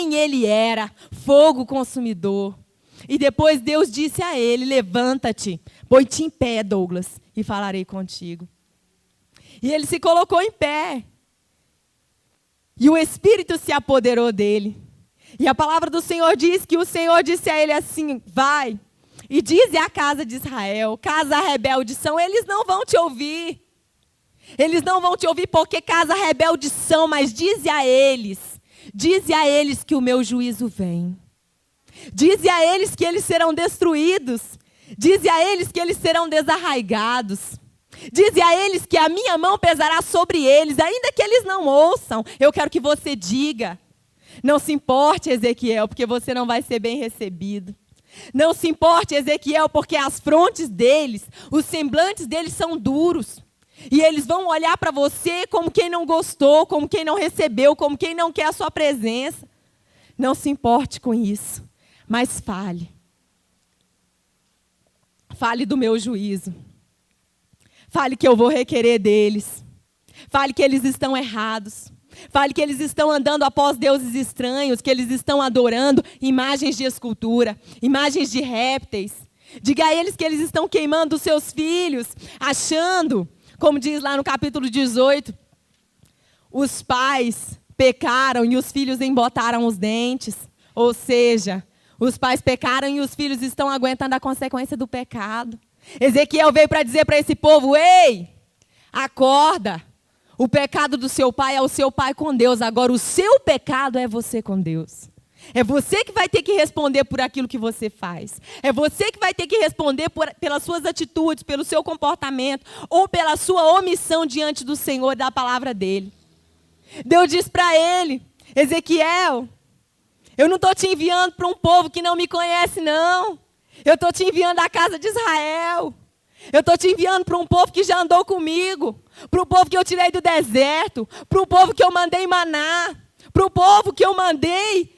quem ele era, fogo consumidor. E depois Deus disse a ele, levanta-te, põe-te em pé, Douglas, e falarei contigo. E ele se colocou em pé. E o Espírito se apoderou dele. E a palavra do Senhor diz que o Senhor disse a ele assim, vai, e dize à casa de Israel, casa rebelde são, eles não vão te ouvir. Eles não vão te ouvir porque casa rebelde são, mas dize a eles que o meu juízo vem. Dize a eles que eles serão destruídos. Dize a eles que eles serão desarraigados. Dize a eles que a minha mão pesará sobre eles, ainda que eles não ouçam. Eu quero que você diga. Não se importe, Ezequiel, porque você não vai ser bem recebido. Não se importe, Ezequiel, porque as frontes deles, os semblantes deles são duros. E eles vão olhar para você como quem não gostou, como quem não recebeu, como quem não quer a sua presença. Não se importe com isso, mas fale. Fale do meu juízo. Fale que eu vou requerer deles. Fale que eles estão errados. Fale que eles estão andando após deuses estranhos, que eles estão adorando imagens de escultura, imagens de répteis. Diga a eles que eles estão queimando os seus filhos, achando, como diz lá no capítulo 18, os pais pecaram e os filhos embotaram os dentes. Ou seja, os pais pecaram e os filhos estão aguentando a consequência do pecado. Ezequiel veio para dizer para esse povo, ei, acorda. O pecado do seu pai é o seu pai com Deus. Agora, o seu pecado é você com Deus. É você que vai ter que responder por aquilo que você faz. É você que vai ter que responder pelas suas atitudes, pelo seu comportamento, ou pela sua omissão diante do Senhor e da palavra dele. Deus diz para ele, Ezequiel, eu não estou te enviando para um povo que não me conhece, não. Eu estou te enviando à casa de Israel. Eu estou te enviando para um povo que já andou comigo, para o povo que eu tirei do deserto, para o povo que eu mandei maná, para o povo que eu mandei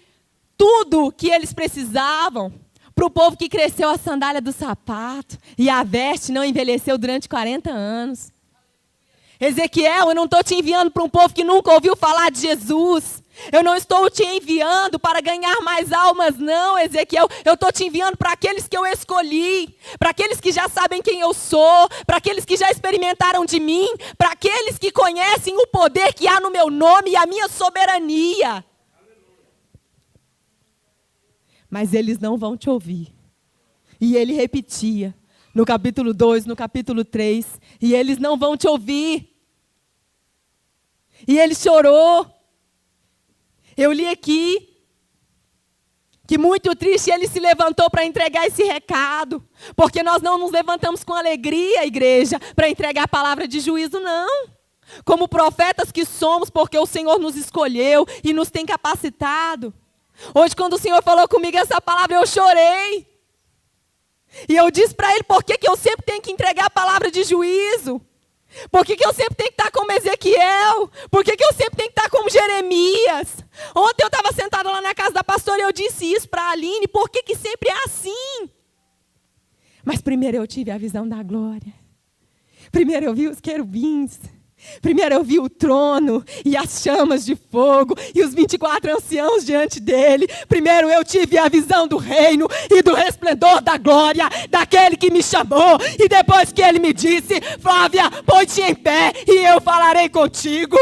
tudo que eles precisavam, para o povo que cresceu a sandália do sapato e a veste não envelheceu durante 40 anos. Ezequiel, eu não estou te enviando para um povo que nunca ouviu falar de Jesus. Eu não estou te enviando para ganhar mais almas, não, Ezequiel. Eu estou te enviando para aqueles que eu escolhi, para aqueles que já sabem quem eu sou, para aqueles que já experimentaram de mim, para aqueles que conhecem o poder que há no meu nome e a minha soberania. Mas eles não vão te ouvir. E ele repetia, no capítulo 2, no capítulo 3, e eles não vão te ouvir. E ele chorou. Eu li aqui que muito triste ele se levantou para entregar esse recado. Porque nós não nos levantamos com alegria, igreja, para entregar a palavra de juízo, não. Como profetas que somos, porque o Senhor nos escolheu e nos tem capacitado. Hoje, quando o Senhor falou comigo essa palavra, eu chorei. E eu disse para ele, por que eu sempre tenho que entregar a palavra de juízo? Por que eu sempre tenho que estar como Ezequiel? Por que eu sempre tenho que estar como Jeremias? Ontem eu estava sentada lá na casa da pastora e eu disse isso para a Aline. Por que sempre é assim? Mas primeiro eu tive a visão da glória. Primeiro eu vi os querubins. Primeiro eu vi o trono e as chamas de fogo e os 24 anciãos diante dele. Primeiro eu tive a visão do reino e do resplendor da glória daquele que me chamou. E depois que ele me disse, Flávia, põe-te em pé e eu falarei contigo.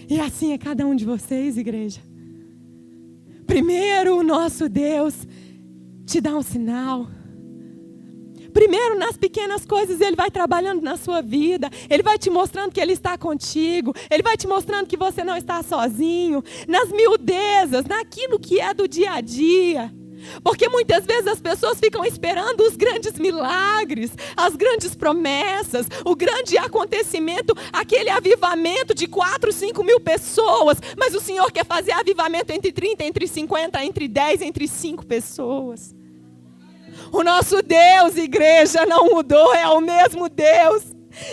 E assim é cada um de vocês, igreja. Primeiro o nosso Deus te dá um sinal. Primeiro, nas pequenas coisas, Ele vai trabalhando na sua vida. Ele vai te mostrando que Ele está contigo. Ele vai te mostrando que você não está sozinho. Nas miudezas, naquilo que é do dia a dia. Porque muitas vezes as pessoas ficam esperando os grandes milagres, as grandes promessas, o grande acontecimento, aquele avivamento de 4, 5 mil pessoas. Mas o Senhor quer fazer avivamento entre 30, entre 50, entre 10, entre 5 pessoas. O nosso Deus, igreja, não mudou, é o mesmo Deus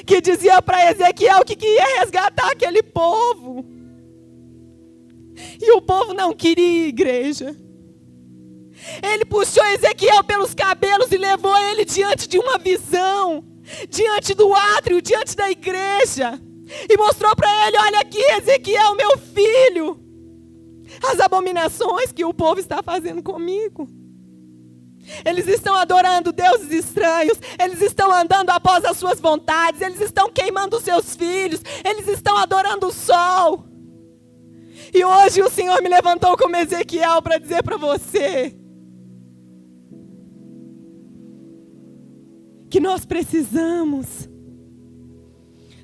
que dizia para Ezequiel que ia resgatar aquele povo. E o povo não queria, igreja. Ele puxou Ezequiel pelos cabelos e levou ele diante de uma visão, diante do átrio, diante da igreja. E mostrou para ele, olha aqui, Ezequiel, meu filho. as abominações que o povo está fazendo comigo. Eles estão adorando deuses estranhos, eles estão andando após as suas vontades, eles estão queimando os seus filhos, eles estão adorando o sol. E hoje o Senhor me levantou como Ezequiel para dizer para você que nós precisamos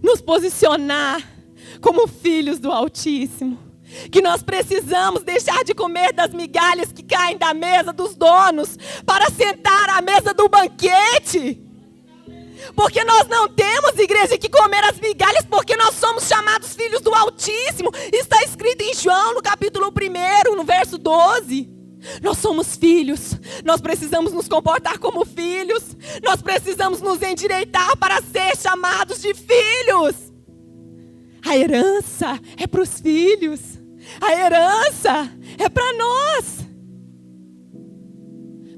nos posicionar como filhos do Altíssimo. Que nós precisamos deixar de comer das migalhas que caem da mesa dos donos para sentar à mesa do banquete. Porque nós não temos, igreja, que comer as migalhas, porque nós somos chamados filhos do Altíssimo. Está escrito em João, no capítulo 1, no verso 12. Nós somos filhos, nós precisamos nos comportar como filhos, nós precisamos nos endireitar para ser chamados de filhos. A herança é para os filhos, a herança é para nós.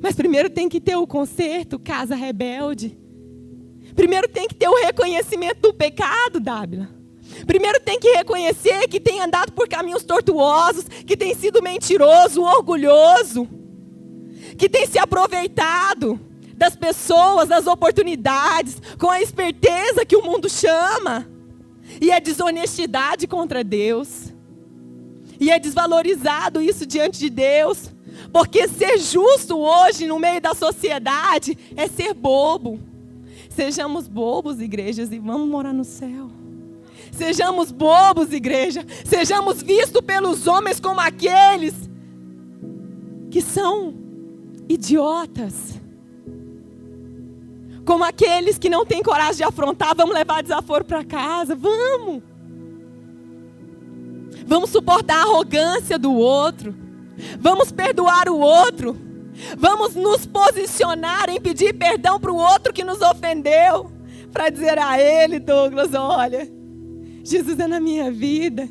Mas primeiro tem que ter o conserto, casa rebelde. Primeiro tem que ter o reconhecimento do pecado, Dábila. Primeiro tem que reconhecer que tem andado por caminhos tortuosos, que tem sido mentiroso, orgulhoso, que tem se aproveitado das pessoas, das oportunidades, com a esperteza que o mundo chama. E é desonestidade contra Deus. E é desvalorizado isso diante de Deus. Porque ser justo hoje no meio da sociedade é ser bobo. Sejamos bobos, igrejas, e vamos morar no céu. Sejamos bobos, igreja. Sejamos vistos pelos homens como aqueles que são idiotas. Como aqueles que não têm coragem de afrontar. Vamos levar desaforo para casa. Vamos. Vamos suportar a arrogância do outro. Vamos perdoar o outro. Vamos nos posicionar em pedir perdão para o outro que nos ofendeu. Para dizer a ele, Douglas, olha, Jesus é na minha vida.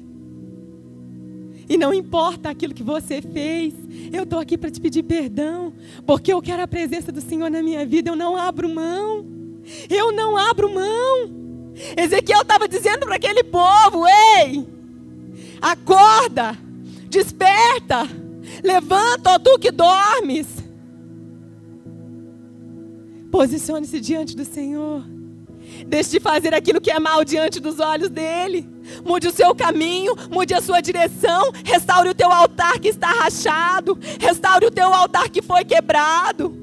E não importa aquilo que você fez, eu estou aqui para te pedir perdão. Porque eu quero a presença do Senhor na minha vida. Eu não abro mão. Eu não abro mão. Ezequiel estava dizendo para aquele povo, ei, acorda, desperta, levanta, ó tu que dormes. Posicione-se diante do Senhor. Deixe de fazer aquilo que é mal diante dos olhos dele. Mude o seu caminho, mude a sua direção. Restaure o teu altar que está rachado. Restaure o teu altar que foi quebrado.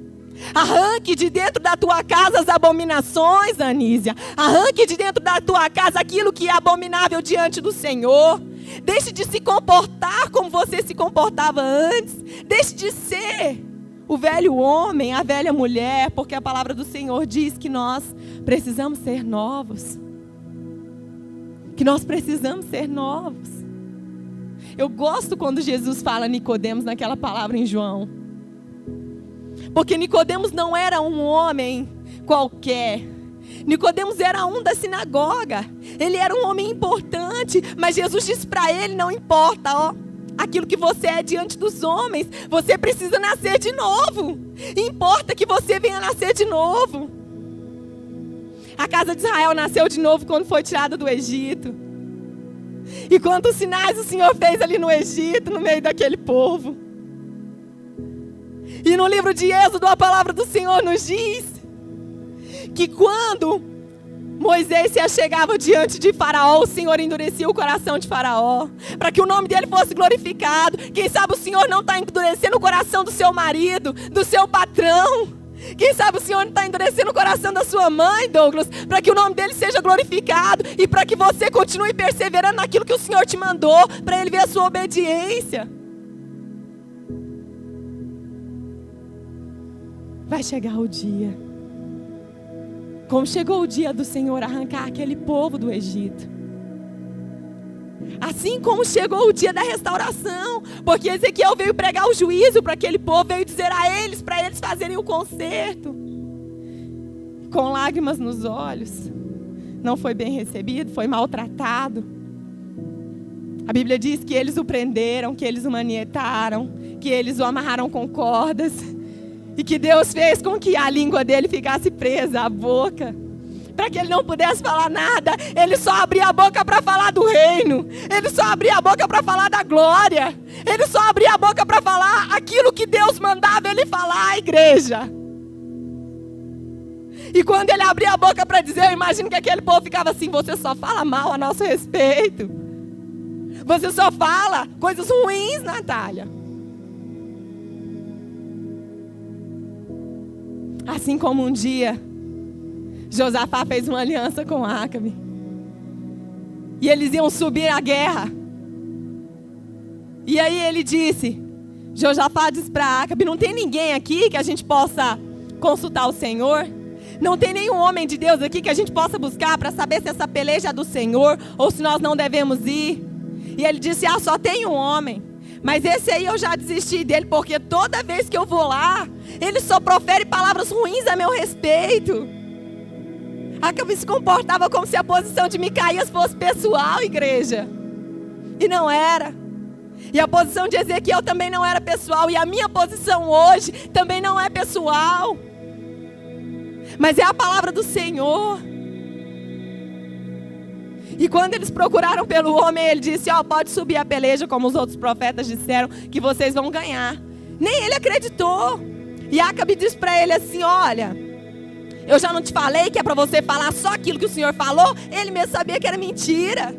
Arranque de dentro da tua casa as abominações, Anísia. Arranque de dentro da tua casa aquilo que é abominável diante do Senhor. Deixe de se comportar como você se comportava antes. Deixe de ser o velho homem, a velha mulher, porque a palavra do Senhor diz que nós precisamos ser novos. Que nós precisamos ser novos. Eu gosto quando Jesus fala Nicodemos naquela palavra em João. Porque Nicodemos não era um homem qualquer. Nicodemos era um da sinagoga. Ele era um homem importante, mas Jesus disse para ele, não importa, ó, aquilo que você é diante dos homens, você precisa nascer de novo. Importa que você venha nascer de novo. A casa de Israel nasceu de novo quando foi tirada do Egito. E quantos sinais o Senhor fez ali no Egito, no meio daquele povo. E no livro de Êxodo, a palavra do Senhor nos diz que quando Moisés se achegava diante de Faraó, o Senhor endurecia o coração de Faraó, para que o nome dele fosse glorificado. Quem sabe o Senhor não está endurecendo o coração do seu marido, do seu patrão. Quem sabe o Senhor não está endurecendo o coração da sua mãe, Douglas, para que o nome dele seja glorificado e para que você continue perseverando naquilo que o Senhor te mandou, para ele ver a sua obediência. Vai chegar o dia, como chegou o dia do Senhor arrancar aquele povo do Egito. Assim como chegou o dia da restauração, porque Ezequiel veio pregar o juízo para aquele povo, veio dizer a eles, para eles fazerem o conserto. Com lágrimas nos olhos, não foi bem recebido, foi maltratado. A Bíblia diz que eles o prenderam, que eles o manietaram, que eles o amarraram com cordas. E que Deus fez com que a língua dele ficasse presa à boca, para que ele não pudesse falar nada. Ele só abria a boca para falar do reino. Ele só abria a boca para falar da glória. Ele só abria a boca para falar aquilo que Deus mandava ele falar, igreja. E quando ele abria a boca para dizer, eu imagino que aquele povo ficava assim: você só fala mal a nosso respeito. Você só fala coisas ruins, Natália. Assim como um dia Josafá fez uma aliança com Acabe. E eles iam subir à guerra. E aí ele disse, Josafá disse para Acabe: não tem ninguém aqui que a gente possa consultar o Senhor? Não tem nenhum homem de Deus aqui que a gente possa buscar para saber se essa peleja é do Senhor ou se nós não devemos ir? E ele disse: só tem um homem. Mas esse aí eu já desisti dele, porque toda vez que eu vou lá, ele só profere palavras ruins a meu respeito. Acabe se comportava como se a posição de Micaías fosse pessoal, igreja. E não era. E a posição de Ezequiel também não era pessoal. E a minha posição hoje também não é pessoal. Mas é a palavra do Senhor. E quando eles procuraram pelo homem, ele disse: pode subir a peleja, como os outros profetas disseram, que vocês vão ganhar. Nem ele acreditou. E Acabe disse para ele assim: olha, eu já não te falei que é para você falar só aquilo que o Senhor falou? Ele mesmo sabia que era mentira.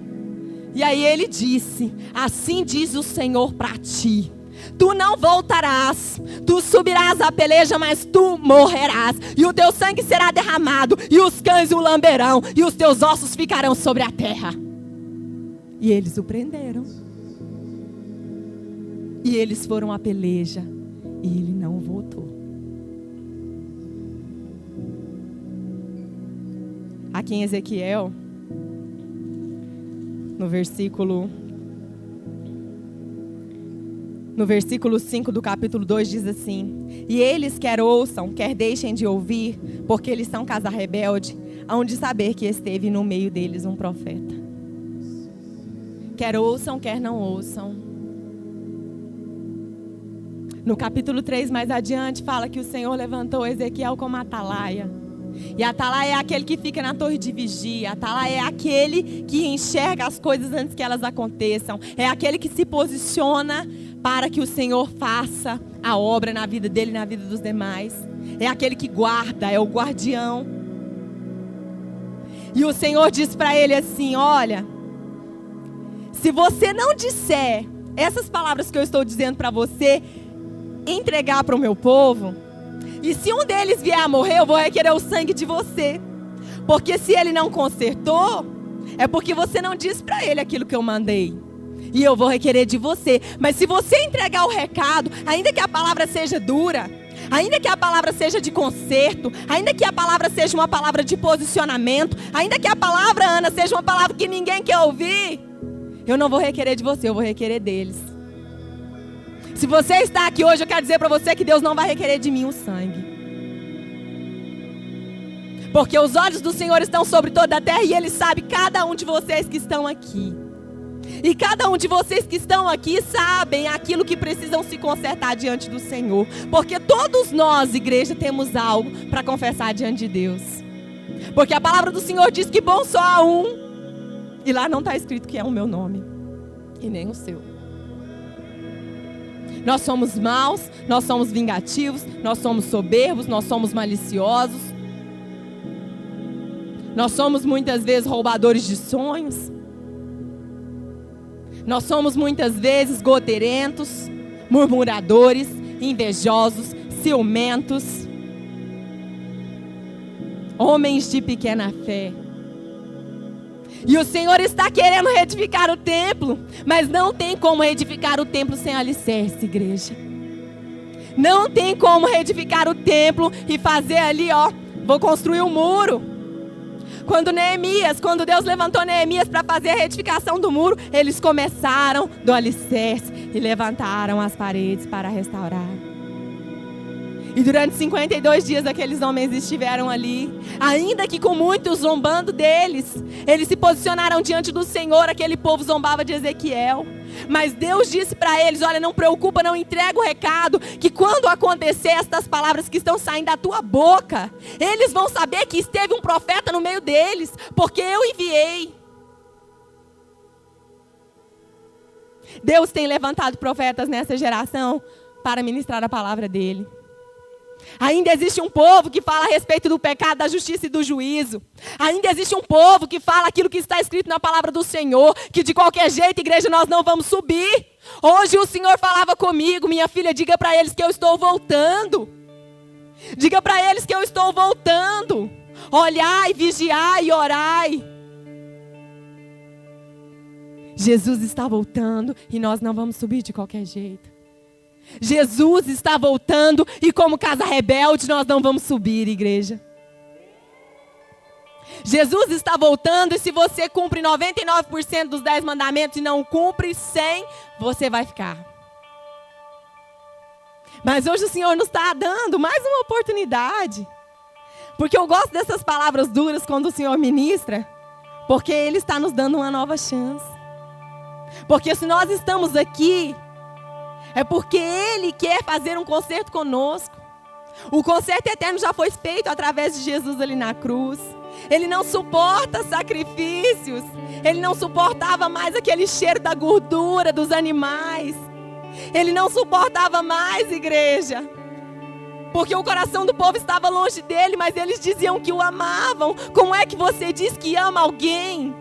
E aí ele disse: assim diz o Senhor para ti: tu não voltarás, tu subirás a peleja, mas tu morrerás, e o teu sangue será derramado, e os cães o lamberão, e os teus ossos ficarão sobre a terra. E eles o prenderam. E eles foram à peleja, e ele não voltou. Aqui em Ezequiel, no versículo 5 do capítulo 2 diz assim: e eles quer ouçam, quer deixem de ouvir, porque eles são casa rebelde, hão de saber que esteve no meio deles um profeta. Quer ouçam, quer não ouçam. No capítulo 3 mais adiante fala que o Senhor levantou Ezequiel como atalaia. E atalaia é aquele que fica na torre de vigia. Atalaia é aquele que enxerga as coisas antes que elas aconteçam. É aquele que se posiciona para que o Senhor faça a obra na vida dele e na vida dos demais. É aquele que guarda, é o guardião. E o Senhor diz para ele assim: olha, se você não disser essas palavras que eu estou dizendo para você, entregar para o meu povo, e se um deles vier a morrer, eu vou requerer o sangue de você. Porque se ele não consertou, é porque você não disse para ele aquilo que eu mandei. E eu vou requerer de você. Mas se você entregar o recado, ainda que a palavra seja dura, ainda que a palavra seja de conserto, ainda que a palavra seja uma palavra de posicionamento, ainda que a palavra, Ana, seja uma palavra que ninguém quer ouvir, eu não vou requerer de você, eu vou requerer deles. Se você está aqui hoje, eu quero dizer para você que Deus não vai requerer de mim o sangue. Porque os olhos do Senhor estão sobre toda a terra e Ele sabe cada um de vocês que estão aqui. E cada um de vocês que estão aqui sabem aquilo que precisam se consertar diante do Senhor. Porque todos nós, igreja, temos algo para confessar diante de Deus. Porque a palavra do Senhor diz que bom só há um. E lá não está escrito que é o meu nome. E nem o seu. Nós somos maus, nós somos vingativos, nós somos soberbos, nós somos maliciosos. Nós somos muitas vezes roubadores de sonhos. Nós somos muitas vezes goteirentos, murmuradores, invejosos, ciumentos, homens de pequena fé. E o Senhor está querendo reedificar o templo, mas não tem como reedificar o templo sem alicerce, igreja. Não tem como reedificar o templo e fazer ali, vou construir um muro. Quando Deus levantou Neemias para fazer a reedificação do muro, eles começaram do alicerce e levantaram as paredes para restaurar. E durante 52 dias aqueles homens estiveram ali, ainda que com muitos zombando deles, eles se posicionaram diante do Senhor. Aquele povo zombava de Ezequiel, Mas Deus disse para eles: olha, não preocupa, não entrega o recado, que quando acontecer estas palavras que estão saindo da tua boca, eles vão saber que esteve um profeta no meio deles, porque eu enviei. Deus tem levantado profetas nessa geração para ministrar a palavra dele. Ainda existe um povo que fala a respeito do pecado, da justiça e do juízo. Ainda existe um povo que fala aquilo que está escrito na palavra do Senhor, que de qualquer jeito, igreja, nós não vamos subir. Hoje o Senhor falava comigo: minha filha, diga para eles que eu estou voltando. Diga para eles que eu estou voltando. Olhai, vigiai e orai. Jesus está voltando e nós não vamos subir de qualquer jeito. Jesus está voltando e como casa rebelde nós não vamos subir, igreja. Jesus está voltando e se você cumpre 99% dos 10 mandamentos e não cumpre 100, você vai ficar. Mas hoje o Senhor nos está dando mais uma oportunidade. Porque eu gosto dessas palavras duras quando o Senhor ministra, porque Ele está nos dando uma nova chance. Porque se nós estamos aqui, é porque Ele quer fazer um concerto conosco. O concerto eterno já foi feito através de Jesus ali na cruz. Ele não suporta sacrifícios. Ele não suportava mais aquele cheiro da gordura dos animais. Ele não suportava mais, igreja. Porque o coração do povo estava longe dele, mas eles diziam que o amavam. Como é que você diz que ama alguém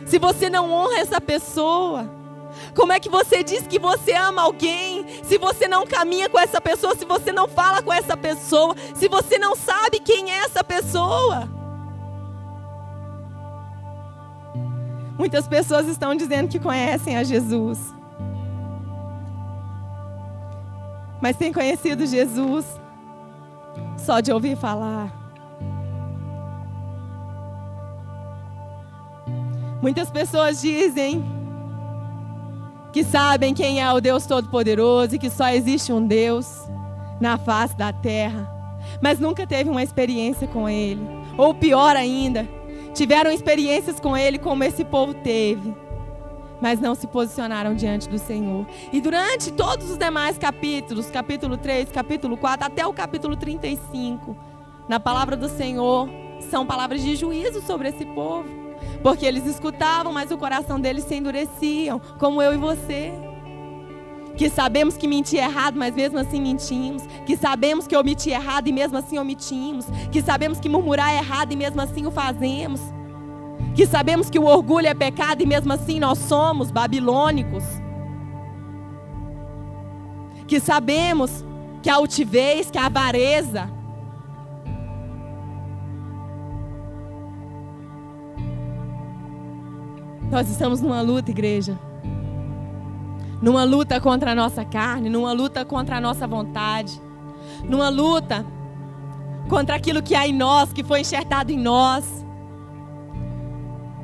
se você não honra essa pessoa? Como é que você diz que você ama alguém se você não caminha com essa pessoa, se você não fala com essa pessoa, se você não sabe quem é essa pessoa? Muitas pessoas estão dizendo que conhecem a Jesus, mas têm conhecido Jesus só de ouvir falar. Muitas pessoas dizem que sabem quem é o Deus Todo-Poderoso e que só existe um Deus na face da terra, mas nunca teve uma experiência com Ele. Ou pior ainda, tiveram experiências com Ele como esse povo teve, mas não se posicionaram diante do Senhor. E durante todos os demais capítulos, capítulo 3, capítulo 4, até o capítulo 35, na palavra do Senhor, são palavras de juízo sobre esse povo. Porque eles escutavam, mas o coração deles se endureciam, como eu e você. Que sabemos que mentir é errado, mas mesmo assim mentimos. Que sabemos que omitir é errado e mesmo assim omitimos. Que sabemos que murmurar é errado e mesmo assim o fazemos. Que sabemos que o orgulho é pecado e mesmo assim nós somos babilônicos. Que sabemos que a altivez, que a avareza, nós estamos numa luta, igreja. Numa luta contra a nossa carne, numa luta contra a nossa vontade. Numa luta contra aquilo que há em nós, que foi enxertado em nós.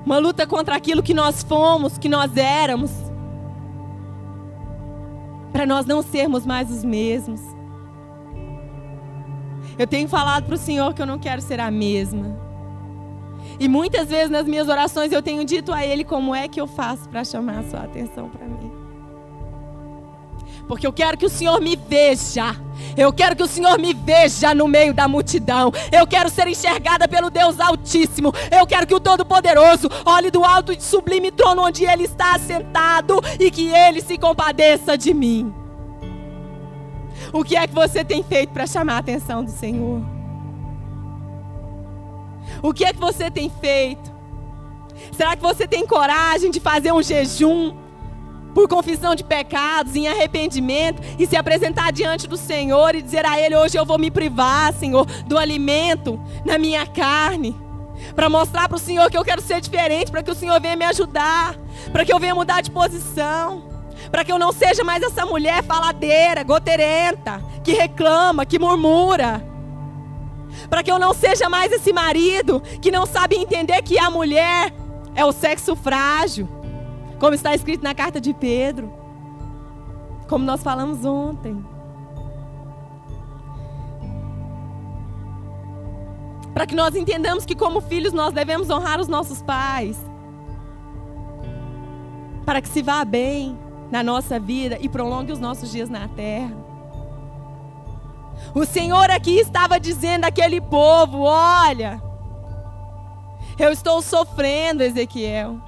Uma luta contra aquilo que nós fomos, que nós éramos. Para nós não sermos mais os mesmos. Eu tenho falado para o Senhor que eu não quero ser a mesma. E muitas vezes nas minhas orações eu tenho dito a Ele como é que eu faço para chamar a sua atenção para mim. Porque eu quero que o Senhor me veja. Eu quero que o Senhor me veja no meio da multidão. Eu quero ser enxergada pelo Deus Altíssimo. Eu quero que o Todo-Poderoso olhe do alto e sublime trono onde Ele está assentado e que Ele se compadeça de mim. O que é que você tem feito para chamar a atenção do Senhor? O que é que você tem feito? Será que você tem coragem de fazer um jejum por confissão de pecados, em arrependimento, e se apresentar diante do Senhor e dizer a Ele: hoje eu vou me privar, Senhor, do alimento na minha carne, para mostrar para o Senhor que eu quero ser diferente, para que o Senhor venha me ajudar, para que eu venha mudar de posição, para que eu não seja mais essa mulher faladeira, goteirenta, que reclama, que murmura. Para que eu não seja mais esse marido que não sabe entender que a mulher é o sexo frágil, como está escrito na carta de Pedro, como nós falamos ontem. Para que nós entendamos que como filhos nós devemos honrar os nossos pais, para que se vá bem, na nossa vida e prolongue os nossos dias na terra. O Senhor aqui estava dizendo àquele povo: olha, eu estou sofrendo, Ezequiel.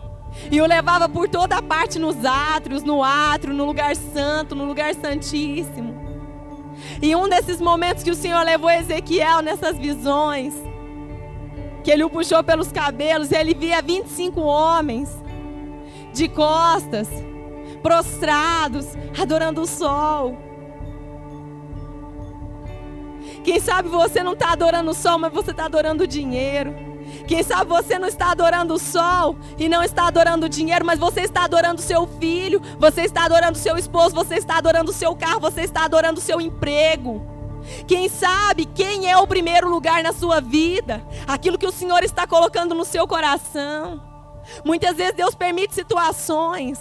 E o levava por toda a parte nos átrios, no átrio, no lugar santo, no lugar santíssimo. E um desses momentos que o Senhor levou Ezequiel nessas visões, que ele o puxou pelos cabelos, ele via 25 homens de costas, prostrados, adorando o sol. Quem sabe você não está adorando o sol, mas você está adorando o dinheiro. Quem sabe você não está adorando o sol e não está adorando o dinheiro, mas você está adorando o seu filho, você está adorando o seu esposo, você está adorando o seu carro, você está adorando o seu emprego. Quem sabe quem é o primeiro lugar na sua vida? Aquilo que o Senhor está colocando no seu coração. Muitas vezes Deus permite situações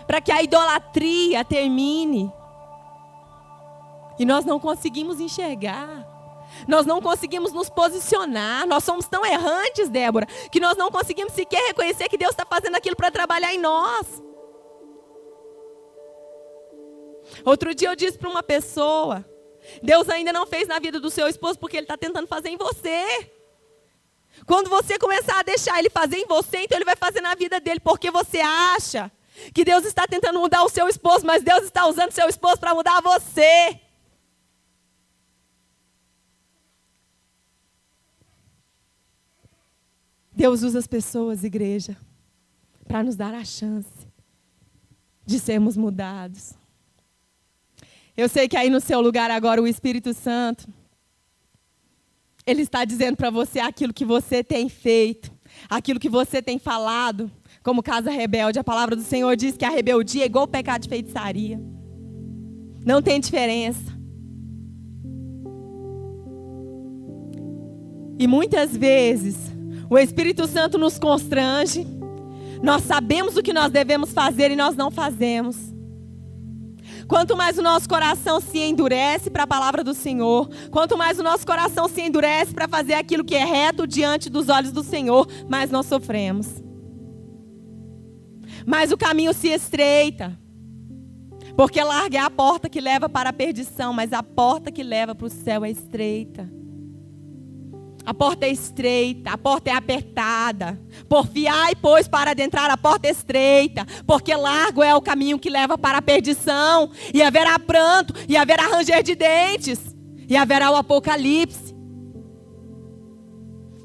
para que a idolatria termine. E nós não conseguimos enxergar. Nós não conseguimos nos posicionar. Nós somos tão errantes, Débora, que nós não conseguimos sequer reconhecer que Deus está fazendo aquilo para trabalhar em nós. Outro dia eu disse para uma pessoa: Deus ainda não fez na vida do seu esposo porque Ele está tentando fazer em você. Quando você começar a deixar Ele fazer em você, então Ele vai fazer na vida dele, porque você acha que Deus está tentando mudar o seu esposo, mas Deus está usando o seu esposo para mudar você. Deus usa as pessoas, igreja, para nos dar a chance de sermos mudados. Eu sei que aí no seu lugar agora o Espírito Santo, Ele está dizendo para você aquilo que você tem feito, aquilo que você tem falado, como casa rebelde. A palavra do Senhor diz que a rebeldia é igual ao pecado de feitiçaria. Não tem diferença. E muitas vezes o Espírito Santo nos constrange. Nós sabemos o que nós devemos fazer e nós não fazemos. Quanto mais o nosso coração se endurece para a palavra do Senhor, quanto mais o nosso coração se endurece para fazer aquilo que é reto diante dos olhos do Senhor, mais nós sofremos. Mais o caminho se estreita. Porque larga é a porta que leva para a perdição, mas a porta que leva para o céu é estreita. A porta é estreita, a porta é apertada. Porfiai, pois, para adentrar, a porta é estreita, porque largo é o caminho que leva para a perdição. E haverá pranto, e haverá ranger de dentes, e haverá o apocalipse.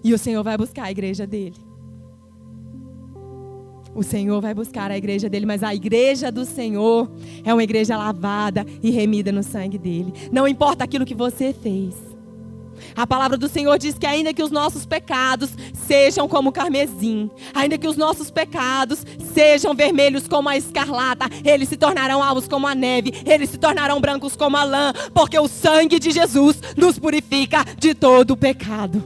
E o Senhor vai buscar a igreja dele. O Senhor vai buscar a igreja dele, mas a igreja do Senhor é uma igreja lavada e remida no sangue dele. Não importa aquilo que você fez. A palavra do Senhor diz que ainda que os nossos pecados sejam como o carmesim, ainda que os nossos pecados sejam vermelhos como a escarlata, eles se tornarão alvos como a neve, eles se tornarão brancos como a lã, porque o sangue de Jesus nos purifica de todo o pecado.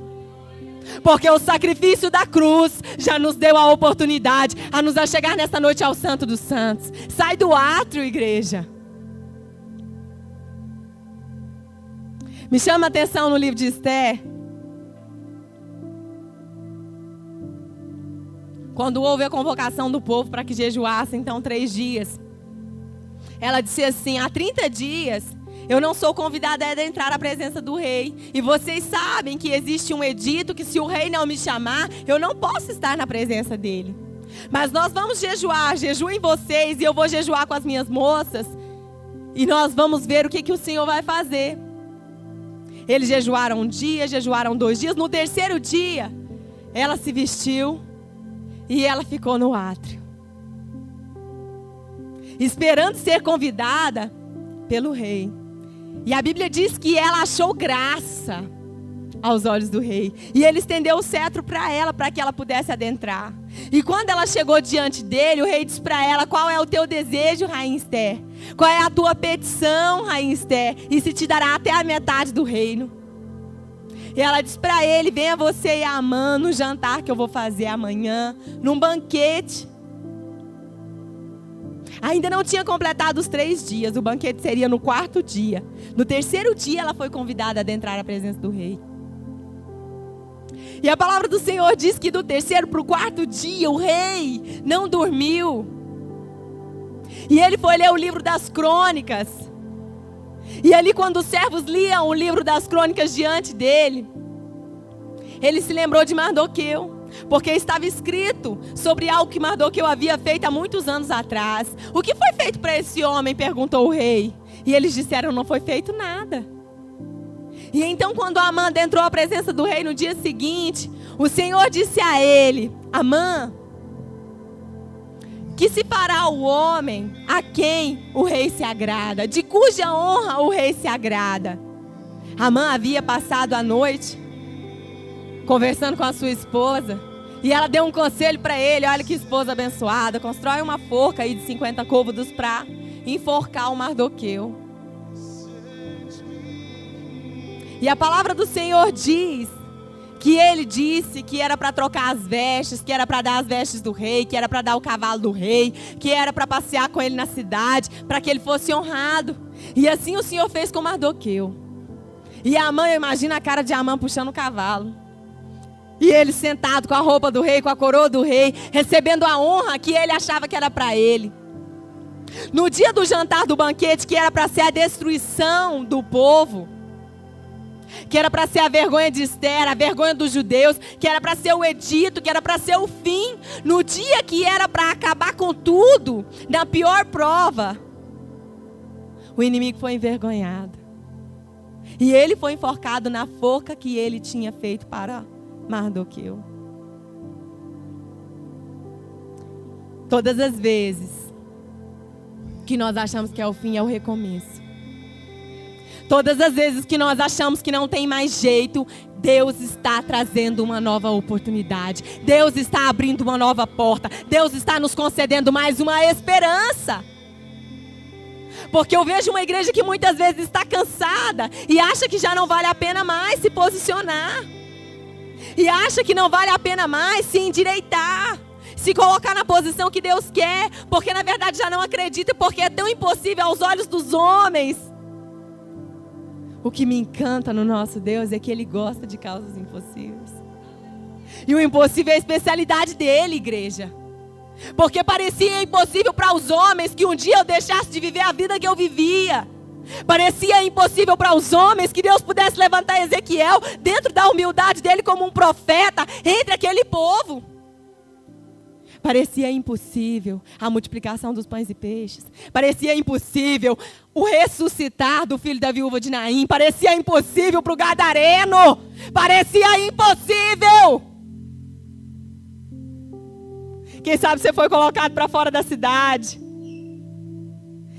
Porque o sacrifício da cruz já nos deu a oportunidade a nos achegar nesta noite ao Santo dos Santos. Sai do átrio, igreja. Me chama a atenção no livro de Esther. Quando houve a convocação do povo para que jejuasse, então 3 dias. Ela disse assim: há 30 dias eu não sou convidada a entrar à presença do rei. E vocês sabem que existe um edito que se o rei não me chamar, eu não posso estar na presença dele. Mas nós vamos jejuar, jejuem vocês e eu vou jejuar com as minhas moças. E nós vamos ver o que o Senhor vai fazer. Eles jejuaram 1 dia, jejuaram 2 dias. No 3º dia, ela se vestiu e ela ficou no átrio, esperando ser convidada pelo rei. E a Bíblia diz que ela achou graça aos olhos do rei. E ele estendeu o cetro para ela, para que ela pudesse adentrar. E quando ela chegou diante dele, o rei disse para ela: qual é o teu desejo, rainha Esther? Qual é a tua petição, rainha Esther? E se te dará até a metade do reino. E ela disse para ele: venha você e a Amã no jantar que eu vou fazer amanhã, num banquete. Ainda não tinha completado os 3 dias, o banquete seria no 4º dia. No 3º dia ela foi convidada a adentrar à presença do rei. E a palavra do Senhor diz que do 3º para o 4º dia o rei não dormiu. E ele foi ler o livro das crônicas. E ali, quando os servos liam o livro das crônicas diante dele, ele se lembrou de Mardoqueu, porque estava escrito sobre algo que Mardoqueu havia feito há muitos anos atrás. O que foi feito para esse homem? Perguntou o rei. E eles disseram: não foi feito nada. E então, quando Amã entrou à presença do rei no dia seguinte, o Senhor disse a ele: Amã, que se fará o homem a quem o rei se agrada, de cuja honra o rei se agrada? Amã havia passado a noite conversando com a sua esposa, e ela deu um conselho para ele: olha que esposa abençoada, constrói uma forca aí de 50 côvados para enforcar o Mardoqueu. E a palavra do Senhor diz que ele disse que era para trocar as vestes, que era para dar as vestes do rei, que era para dar o cavalo do rei, que era para passear com ele na cidade, para que ele fosse honrado. E assim o Senhor fez com Mardoqueu. E Amã, eu imagino a cara de Amã puxando o cavalo. E ele sentado com a roupa do rei, com a coroa do rei, recebendo a honra que ele achava que era para ele. No dia do jantar do banquete, que era para ser a destruição do povo, que era para ser a vergonha de Esther, a vergonha dos judeus, que era para ser o edito, que era para ser o fim, no dia que era para acabar com tudo, na pior prova, o inimigo foi envergonhado. E ele foi enforcado na forca que ele tinha feito para Mardoqueu. Todas as vezes que nós achamos que é o fim, é o recomeço. Todas as vezes que nós achamos que não tem mais jeito, Deus está trazendo uma nova oportunidade. Deus está abrindo uma nova porta. Deus está nos concedendo mais uma esperança. Porque eu vejo uma igreja que muitas vezes está cansada e acha que já não vale a pena mais se posicionar. E acha que não vale a pena mais se endireitar, se colocar na posição que Deus quer, porque na verdade já não acredita, porque é tão impossível aos olhos dos homens. O que me encanta no nosso Deus é que Ele gosta de causas impossíveis. E o impossível é a especialidade dEle, igreja. Porque parecia impossível para os homens que um dia eu deixasse de viver a vida que eu vivia. Parecia impossível para os homens que Deus pudesse levantar Ezequiel dentro da humildade dele como um profeta entre aquele povo. Parecia impossível a multiplicação dos pães e peixes. Parecia impossível o ressuscitar do filho da viúva de Naim. Parecia impossível para o gadareno. Parecia impossível. Quem sabe você foi colocado para fora da cidade,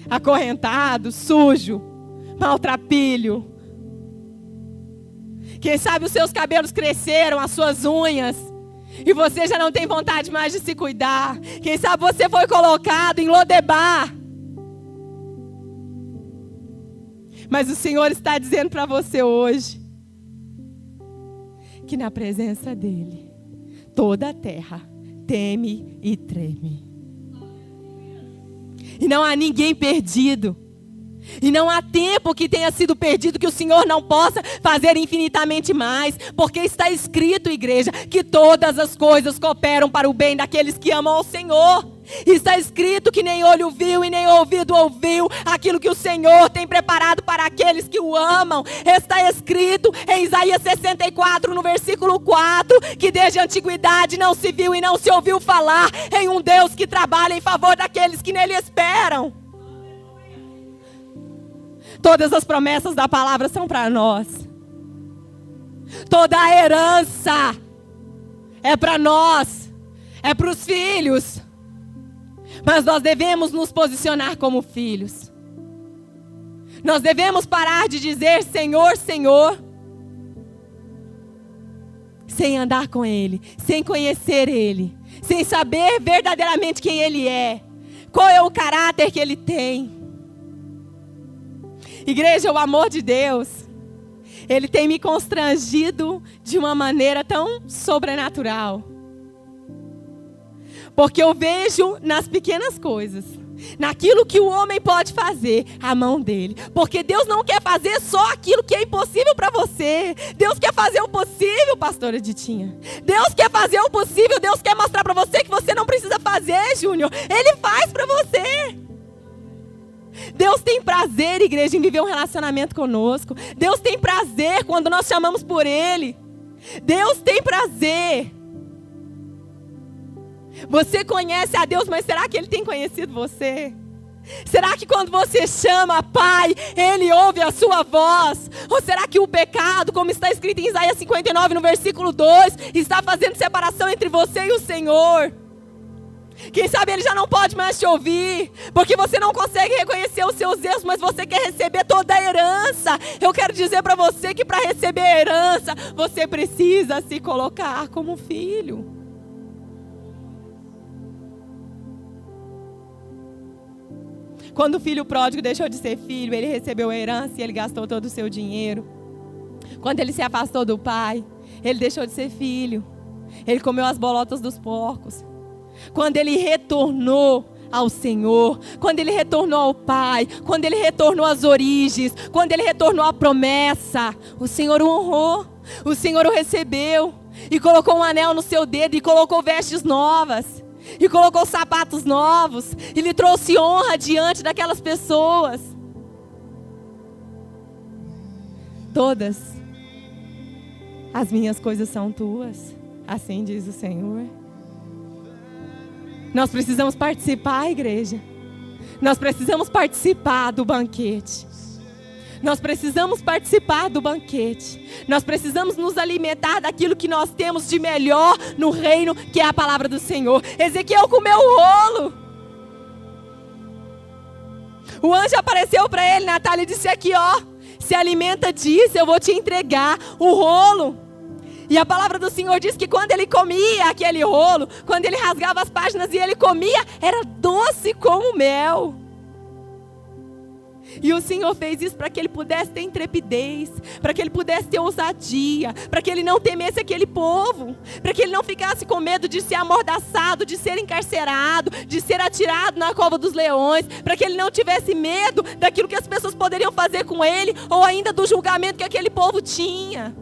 acorrentado, sujo, maltrapilho. Quem sabe os seus cabelos cresceram, as suas unhas, e você já não tem vontade mais de se cuidar. Quem sabe você foi colocado em Lodebar. Mas o Senhor está dizendo para você hoje que na presença dEle, toda a terra teme e treme. E não há ninguém perdido. E não há tempo que tenha sido perdido que o Senhor não possa fazer infinitamente mais. Porque está escrito, igreja, que todas as coisas cooperam para o bem daqueles que amam ao Senhor. Está escrito que nem olho viu e nem ouvido ouviu aquilo que o Senhor tem preparado para aqueles que o amam. Está escrito em Isaías 64, no versículo 4, que desde a antiguidade não se viu e não se ouviu falar em um Deus que trabalha em favor daqueles que nele esperam. Todas as promessas da palavra são para nós. Toda a herança é para nós, é para os filhos. Mas nós devemos nos posicionar como filhos. Nós devemos parar de dizer Senhor, Senhor, sem andar com Ele, sem conhecer Ele, sem saber verdadeiramente quem Ele é, qual é o caráter que Ele tem. Igreja, o amor de Deus, Ele tem me constrangido de uma maneira tão sobrenatural. Porque eu vejo nas pequenas coisas, naquilo que o homem pode fazer, a mão dele. Porque Deus não quer fazer só aquilo que é impossível para você. Deus quer fazer o possível, pastora Ditinha. Deus quer fazer o possível. Deus quer mostrar para você que você não precisa fazer, Júnior. Ele faz para você. Deus tem prazer, igreja, em viver um relacionamento conosco. Deus tem prazer quando nós chamamos por Ele. Deus tem prazer. Você conhece a Deus, mas será que Ele tem conhecido você? Será que quando você chama Pai, Ele ouve a sua voz? Ou será que o pecado, como está escrito em Isaías 59, no versículo 2, está fazendo separação entre você e o Senhor? Quem sabe Ele já não pode mais te ouvir, porque você não consegue reconhecer os seus erros, mas você quer receber toda a herança. Eu quero dizer para você que para receber a herança, você precisa se colocar como filho. Quando o filho pródigo deixou de ser filho, ele recebeu a herança e ele gastou todo o seu dinheiro. Quando ele se afastou do pai, ele deixou de ser filho. Ele comeu as bolotas dos porcos. Quando ele retornou ao Senhor, quando ele retornou ao Pai, quando ele retornou às origens, quando ele retornou à promessa, o Senhor o honrou, o Senhor o recebeu e colocou um anel no seu dedo e colocou vestes novas e colocou sapatos novos e lhe trouxe honra diante daquelas pessoas. Todas as minhas coisas são tuas, assim diz o Senhor. Nós precisamos participar, igreja. Nós precisamos participar do banquete. Nós precisamos participar do banquete. Nós precisamos nos alimentar daquilo que nós temos de melhor no reino, que é a palavra do Senhor. Ezequiel comeu o rolo. O anjo apareceu para ele, Natália, e disse aqui, ó, se alimenta disso, eu vou te entregar o rolo. E a palavra do Senhor diz que quando ele comia aquele rolo, quando ele rasgava as páginas e ele comia, era doce como mel. E o Senhor fez isso para que ele pudesse ter intrepidez, para que ele pudesse ter ousadia, para que ele não temesse aquele povo, para que ele não ficasse com medo de ser amordaçado, de ser encarcerado, de ser atirado na cova dos leões, para que ele não tivesse medo daquilo que as pessoas poderiam fazer com ele, ou ainda do julgamento que aquele povo tinha.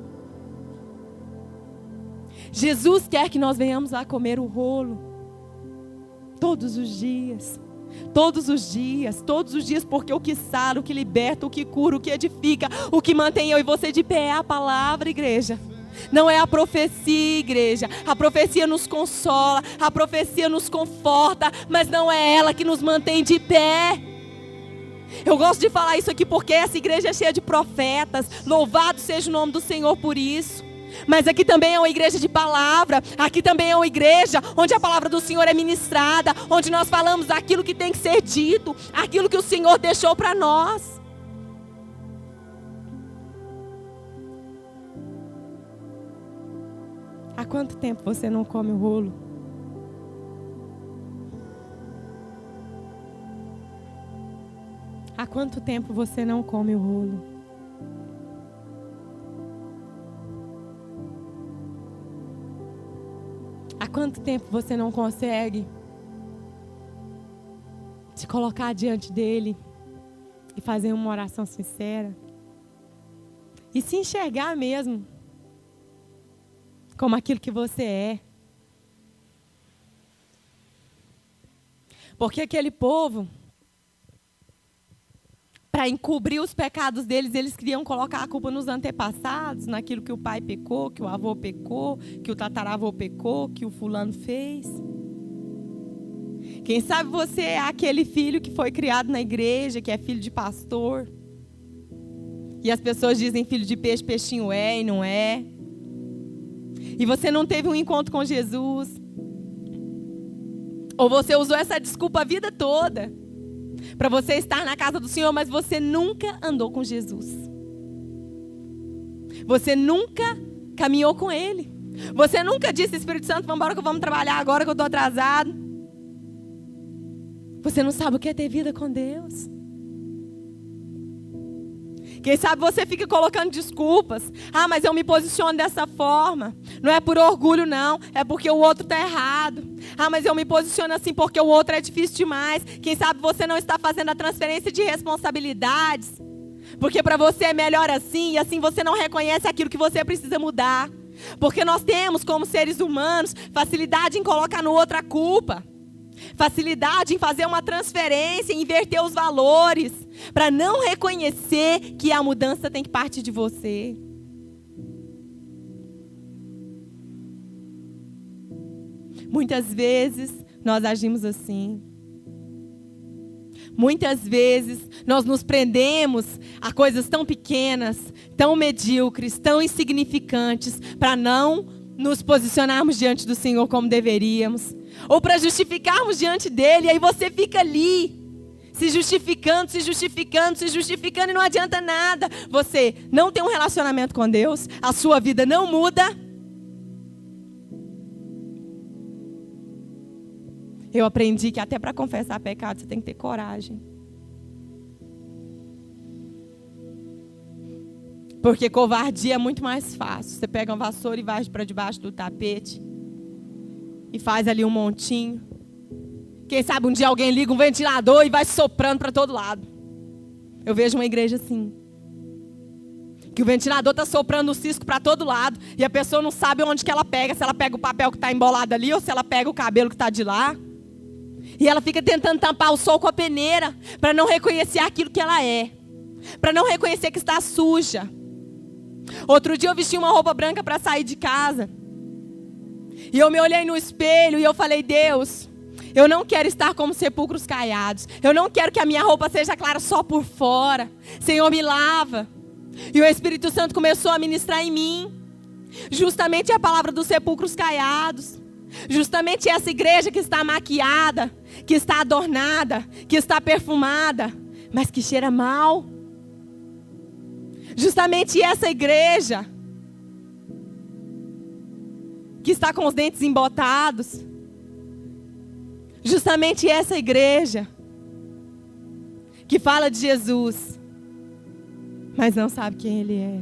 Jesus quer que nós venhamos a comer o rolo todos os dias. Todos os dias, porque o que sara, o que liberta, o que cura, o que edifica, o que mantém eu e você de pé é a palavra, igreja. Não é a profecia, igreja. A profecia nos consola, a profecia nos conforta, mas não é ela que nos mantém de pé. Eu gosto de falar isso aqui porque essa igreja é cheia de profetas. Louvado seja o nome do Senhor por isso. Mas aqui também é uma igreja de palavra. Aqui também é uma igreja onde a palavra do Senhor é ministrada, onde nós falamos aquilo que tem que ser dito, aquilo que o Senhor deixou para nós. Há quanto tempo você não come o rolo? Há quanto tempo você não come o rolo? Há quanto tempo você não consegue se colocar diante dele e fazer uma oração sincera? E se enxergar mesmo como aquilo que você é? Porque aquele povo, para encobrir os pecados deles, eles queriam colocar a culpa nos antepassados, naquilo que o pai pecou, que o avô pecou, que o tataravô pecou, que o fulano fez. Quem sabe você é aquele filho que foi criado na igreja, que é filho de pastor. E as pessoas dizem filho de peixe, peixinho é e não é. E você não teve um encontro com Jesus. Ou você usou essa desculpa a vida toda para você estar na casa do Senhor, mas você nunca andou com Jesus. Você nunca caminhou com Ele. Você nunca disse, Espírito Santo, vamos embora que vamos trabalhar agora que eu estou atrasado. Você não sabe o que é ter vida com Deus. Quem sabe você fica colocando desculpas. Ah, mas eu me posiciono dessa forma. Não é por orgulho, não. É porque o outro está errado. Ah, mas eu me posiciono assim porque o outro é difícil demais. Quem sabe você não está fazendo a transferência de responsabilidades. Porque para você é melhor assim. E assim você não reconhece aquilo que você precisa mudar. Porque nós temos, como seres humanos, facilidade em colocar no outro a culpa. facilidade em fazer uma transferência, em inverter os valores, para não reconhecer que a mudança tem que partir de você. Muitas vezes nós agimos assim. Muitas vezes nós nos prendemos a coisas tão pequenas, tão medíocres, tão insignificantes, para não nos posicionarmos diante do Senhor como deveríamos, ou para justificarmos diante dele, e aí você fica ali, se justificando, e não adianta nada. Você não tem um relacionamento com Deus, a sua vida não muda. Eu aprendi que até para confessar pecado você tem que ter coragem. Porque covardia é muito mais fácil. Você pega uma vassoura e vai para debaixo do tapete e faz ali um montinho. Quem sabe um dia alguém liga um ventilador e vai soprando para todo lado. Eu vejo uma igreja assim, que o ventilador está soprando o cisco para todo lado e a pessoa não sabe onde que ela pega, se ela pega o papel que está embolado ali ou se ela pega o cabelo que está de lá. E ela fica tentando tampar o sol com a peneira para não reconhecer aquilo que ela é, para não reconhecer que está suja. Outro dia eu vesti uma roupa branca para sair de casa e eu me olhei no espelho e eu falei: Deus, eu não quero estar como sepulcros caiados. Eu não quero que a minha roupa seja clara só por fora. Senhor, me lava. E o Espírito Santo começou a ministrar em mim justamente a palavra dos sepulcros caiados. Justamente essa igreja que está maquiada, que está adornada, que está perfumada, mas que cheira mal. Justamente essa igreja que está com os dentes embotados. Justamente essa igreja que fala de Jesus, mas não sabe quem Ele é.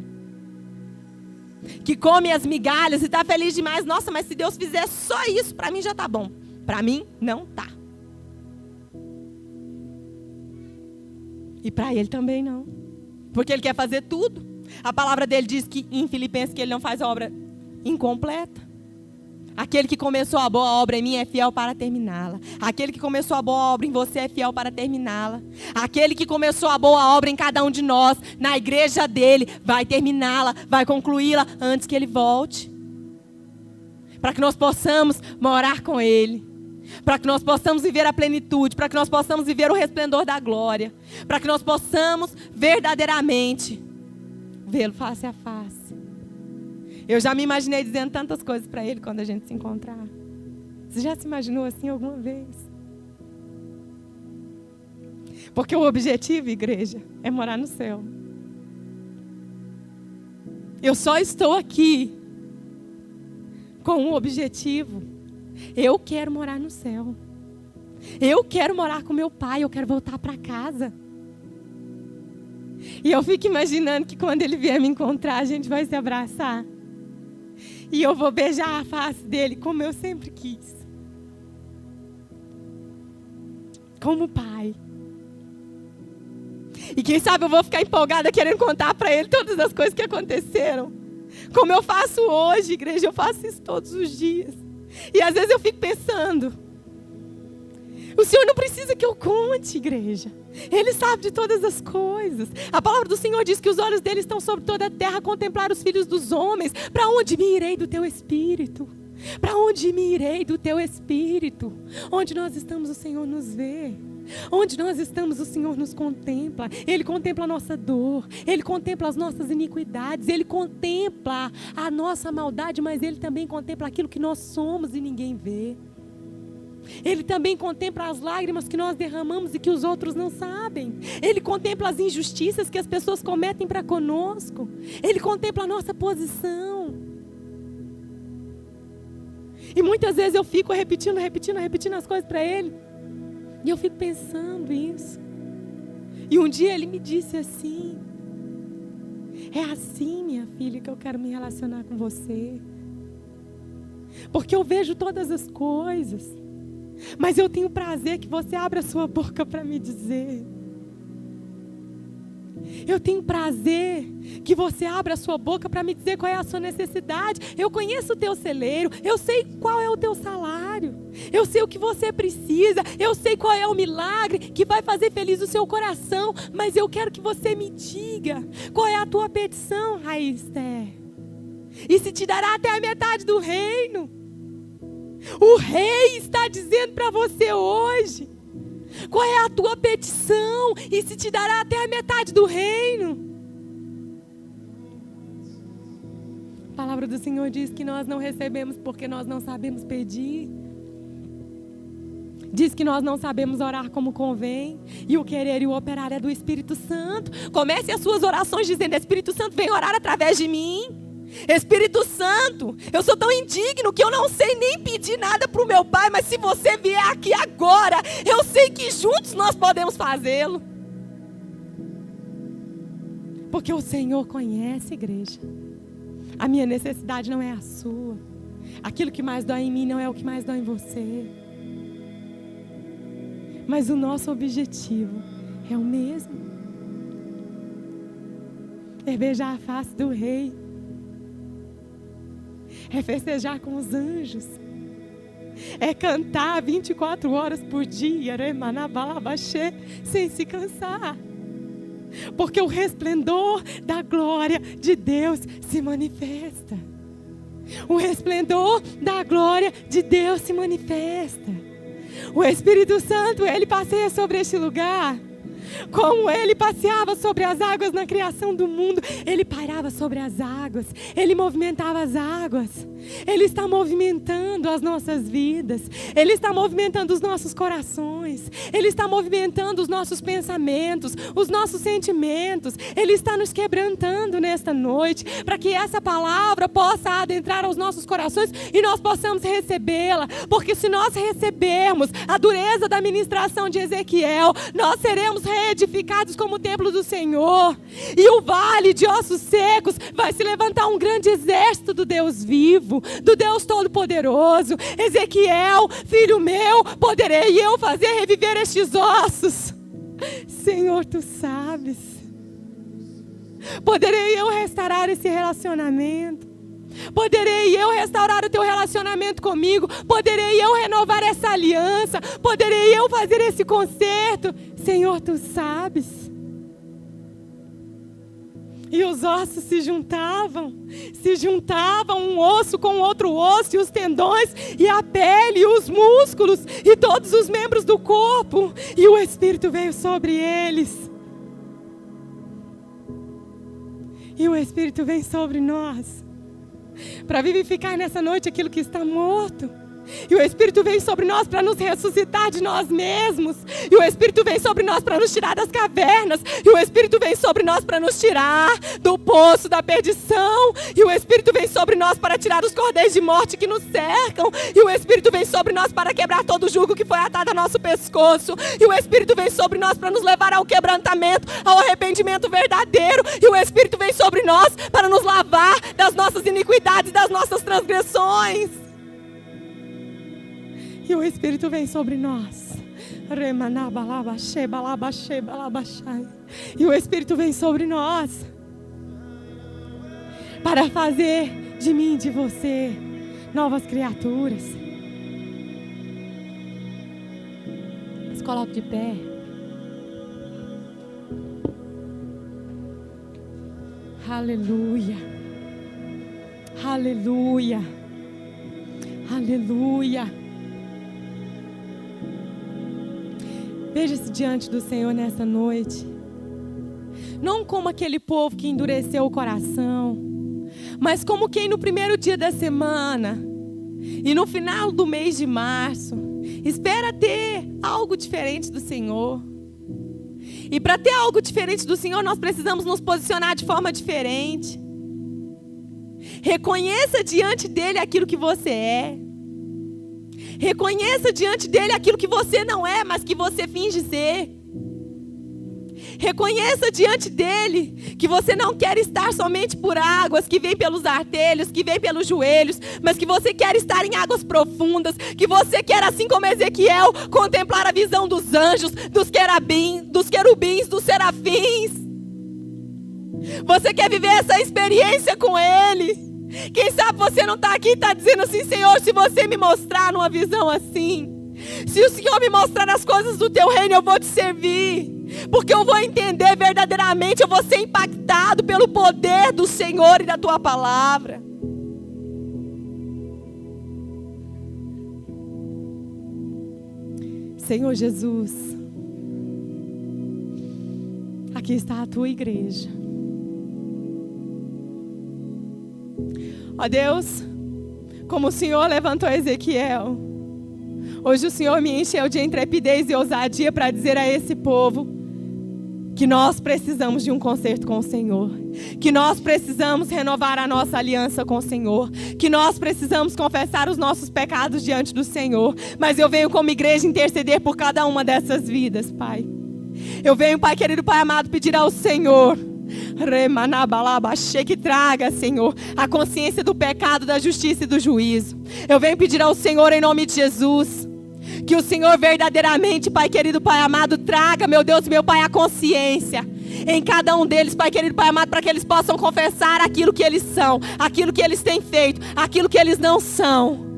Que come as migalhas e está feliz demais. Nossa, mas se Deus fizer só isso, para mim já está bom. Para mim, não está. E para Ele também não. Porque Ele quer fazer tudo. A palavra dele diz que em Filipenses que Ele não faz obra incompleta. Aquele que começou a boa obra em mim é fiel para terminá-la. Aquele que começou a boa obra em você é fiel para terminá-la. Aquele que começou a boa obra em cada um de nós, na igreja dele, vai terminá-la, vai concluí-la antes que ele volte. Para que nós possamos morar com ele. Para que nós possamos viver a plenitude. Para que nós possamos viver o resplendor da glória. Para que nós possamos verdadeiramente vê-lo face a face. Eu já me imaginei dizendo tantas coisas para ele quando a gente se encontrar. Você já se imaginou assim alguma vez? Porque o objetivo, igreja, é morar no céu. Eu só estou aqui com um objetivo. Eu quero morar no céu. Eu quero morar com meu pai. Eu quero voltar para casa. E eu fico imaginando que quando ele vier me encontrar, a gente vai se abraçar. E eu vou beijar a face dele como eu sempre quis. Como pai. E quem sabe eu vou ficar empolgada querendo contar para ele todas as coisas que aconteceram. Como eu faço hoje, igreja, eu faço isso todos os dias. E às vezes eu fico pensando, o Senhor não precisa que eu conte, igreja. Ele sabe de todas as coisas. A palavra do Senhor diz que os olhos dele estão sobre toda a terra a contemplar os filhos dos homens. Para onde me irei do teu Espírito? Para onde me irei do teu Espírito? Onde nós estamos, o Senhor nos vê. Onde nós estamos, o Senhor nos contempla. Ele contempla a nossa dor. Ele contempla as nossas iniquidades. Ele contempla a nossa maldade, mas Ele também contempla aquilo que nós somos e ninguém vê. Ele também contempla as lágrimas que nós derramamos e que os outros não sabem. Ele contempla as injustiças que as pessoas cometem para conosco. Ele contempla a nossa posição. E muitas vezes eu fico repetindo as coisas para Ele. E eu fico pensando isso. E um dia Ele me disse assim: é assim, minha filha, que eu quero me relacionar com você. Porque eu vejo todas as coisas. Mas eu tenho prazer que você abra a sua boca para me dizer. Eu tenho prazer que você abra a sua boca para me dizer qual é a sua necessidade. Eu conheço o teu celeiro. Eu sei qual é o teu salário. Eu sei o que você precisa. Eu sei qual é o milagre que vai fazer feliz o seu coração. Mas eu quero que você me diga qual é a tua petição, Esther. E se te dará até a metade do reino. O rei está dizendo para você hoje qual é a tua petição. E se te dará até a metade do reino. A palavra do Senhor diz que nós não recebemos porque nós não sabemos pedir. Diz que nós não sabemos orar como convém. E o querer e o operar é do Espírito Santo. Comece as suas orações dizendo: Espírito Santo, vem orar através de mim. Espírito Santo, eu sou tão indigno que eu não sei nem pedir nada para o meu Pai. Mas se você vier aqui agora, eu sei que juntos nós podemos fazê-lo. Porque o Senhor conhece, igreja. A minha necessidade não é a sua. Aquilo que mais dói em mim não é o que mais dói em você. Mas o nosso objetivo é o mesmo. É beijar a face do rei. É festejar com os anjos. É cantar 24 horas por dia, sem se cansar. Porque o resplendor da glória de Deus se manifesta. O resplendor da glória de Deus se manifesta. O Espírito Santo, ele passeia sobre este lugar. Como ele passeava sobre as águas na criação do mundo, ele pairava sobre as águas, ele movimentava as águas. Ele está movimentando as nossas vidas, ele está movimentando os nossos corações, ele está movimentando os nossos pensamentos, os nossos sentimentos. Ele está nos quebrantando nesta noite, para que essa palavra possa adentrar aos nossos corações e nós possamos recebê-la. Porque se nós recebermos a dureza da ministração de Ezequiel, nós seremos reedificados como o templo do Senhor. E o vale de ossos secos vai se levantar um grande exército do Deus vivo, do Deus Todo-Poderoso. Ezequiel, filho meu, poderei eu fazer reviver estes ossos? Senhor, tu sabes. Poderei eu restaurar esse relacionamento? Poderei eu restaurar o teu relacionamento comigo? Poderei eu renovar essa aliança? Poderei eu fazer esse concerto? Senhor, tu sabes. E os ossos se juntavam um osso com outro osso, e os tendões, e a pele, e os músculos, e todos os membros do corpo, e o Espírito veio sobre eles. E o Espírito vem sobre nós, para vivificar nessa noite aquilo que está morto. E o Espírito vem sobre nós para nos ressuscitar de nós mesmos. E o Espírito vem sobre nós para nos tirar das cavernas. E o Espírito vem sobre nós para nos tirar do poço da perdição. E o Espírito vem sobre nós para tirar os cordéis de morte que nos cercam. E o Espírito vem sobre nós para quebrar todo o jugo que foi atado ao nosso pescoço. E o Espírito vem sobre nós para nos levar ao quebrantamento, ao arrependimento verdadeiro. E o Espírito vem sobre nós para nos lavar das nossas iniquidades, das nossas transgressões. E o Espírito vem sobre nós. E o Espírito vem sobre nós para fazer de mim e de você novas criaturas. Se coloque de pé. Aleluia. Aleluia. Aleluia. Veja-se diante do Senhor nessa noite. Não como aquele povo que endureceu o coração, mas como quem no primeiro dia da semana e no final do mês de março espera ter algo diferente do Senhor. E para ter algo diferente do Senhor, nós precisamos nos posicionar de forma diferente. Reconheça diante dele aquilo que você é. Reconheça diante dele aquilo que você não é, mas que você finge ser. Reconheça diante dele que você não quer estar somente por águas que vêm pelos artelhos, que vêm pelos joelhos, mas que você quer estar em águas profundas, que você quer, assim como Ezequiel, contemplar a visão dos anjos, dos querubins, dos serafins. Você quer viver essa experiência com ele. Quem sabe você não está aqui e está dizendo assim: Senhor, se você me mostrar numa visão assim, se o Senhor me mostrar as coisas do teu reino, eu vou te servir. Porque eu vou entender verdadeiramente, eu vou ser impactado pelo poder do Senhor e da tua palavra. Senhor Jesus, aqui está a tua igreja. Ó Deus, como o Senhor levantou Ezequiel, hoje o Senhor me encheu de intrepidez e ousadia para dizer a esse povo que nós precisamos de um concerto com o Senhor, que nós precisamos renovar a nossa aliança com o Senhor, que nós precisamos confessar os nossos pecados diante do Senhor. Mas eu venho como igreja interceder por cada uma dessas vidas, Pai. Eu venho, Pai querido, Pai amado, pedir ao Senhor que traga, Senhor, a consciência do pecado, da justiça e do juízo. Eu venho pedir ao Senhor, em nome de Jesus, que o Senhor verdadeiramente, Pai querido, Pai amado, traga, meu Deus, meu Pai, a consciência em cada um deles, Pai querido, Pai amado, para que eles possam confessar aquilo que eles são, aquilo que eles têm feito, aquilo que eles não são.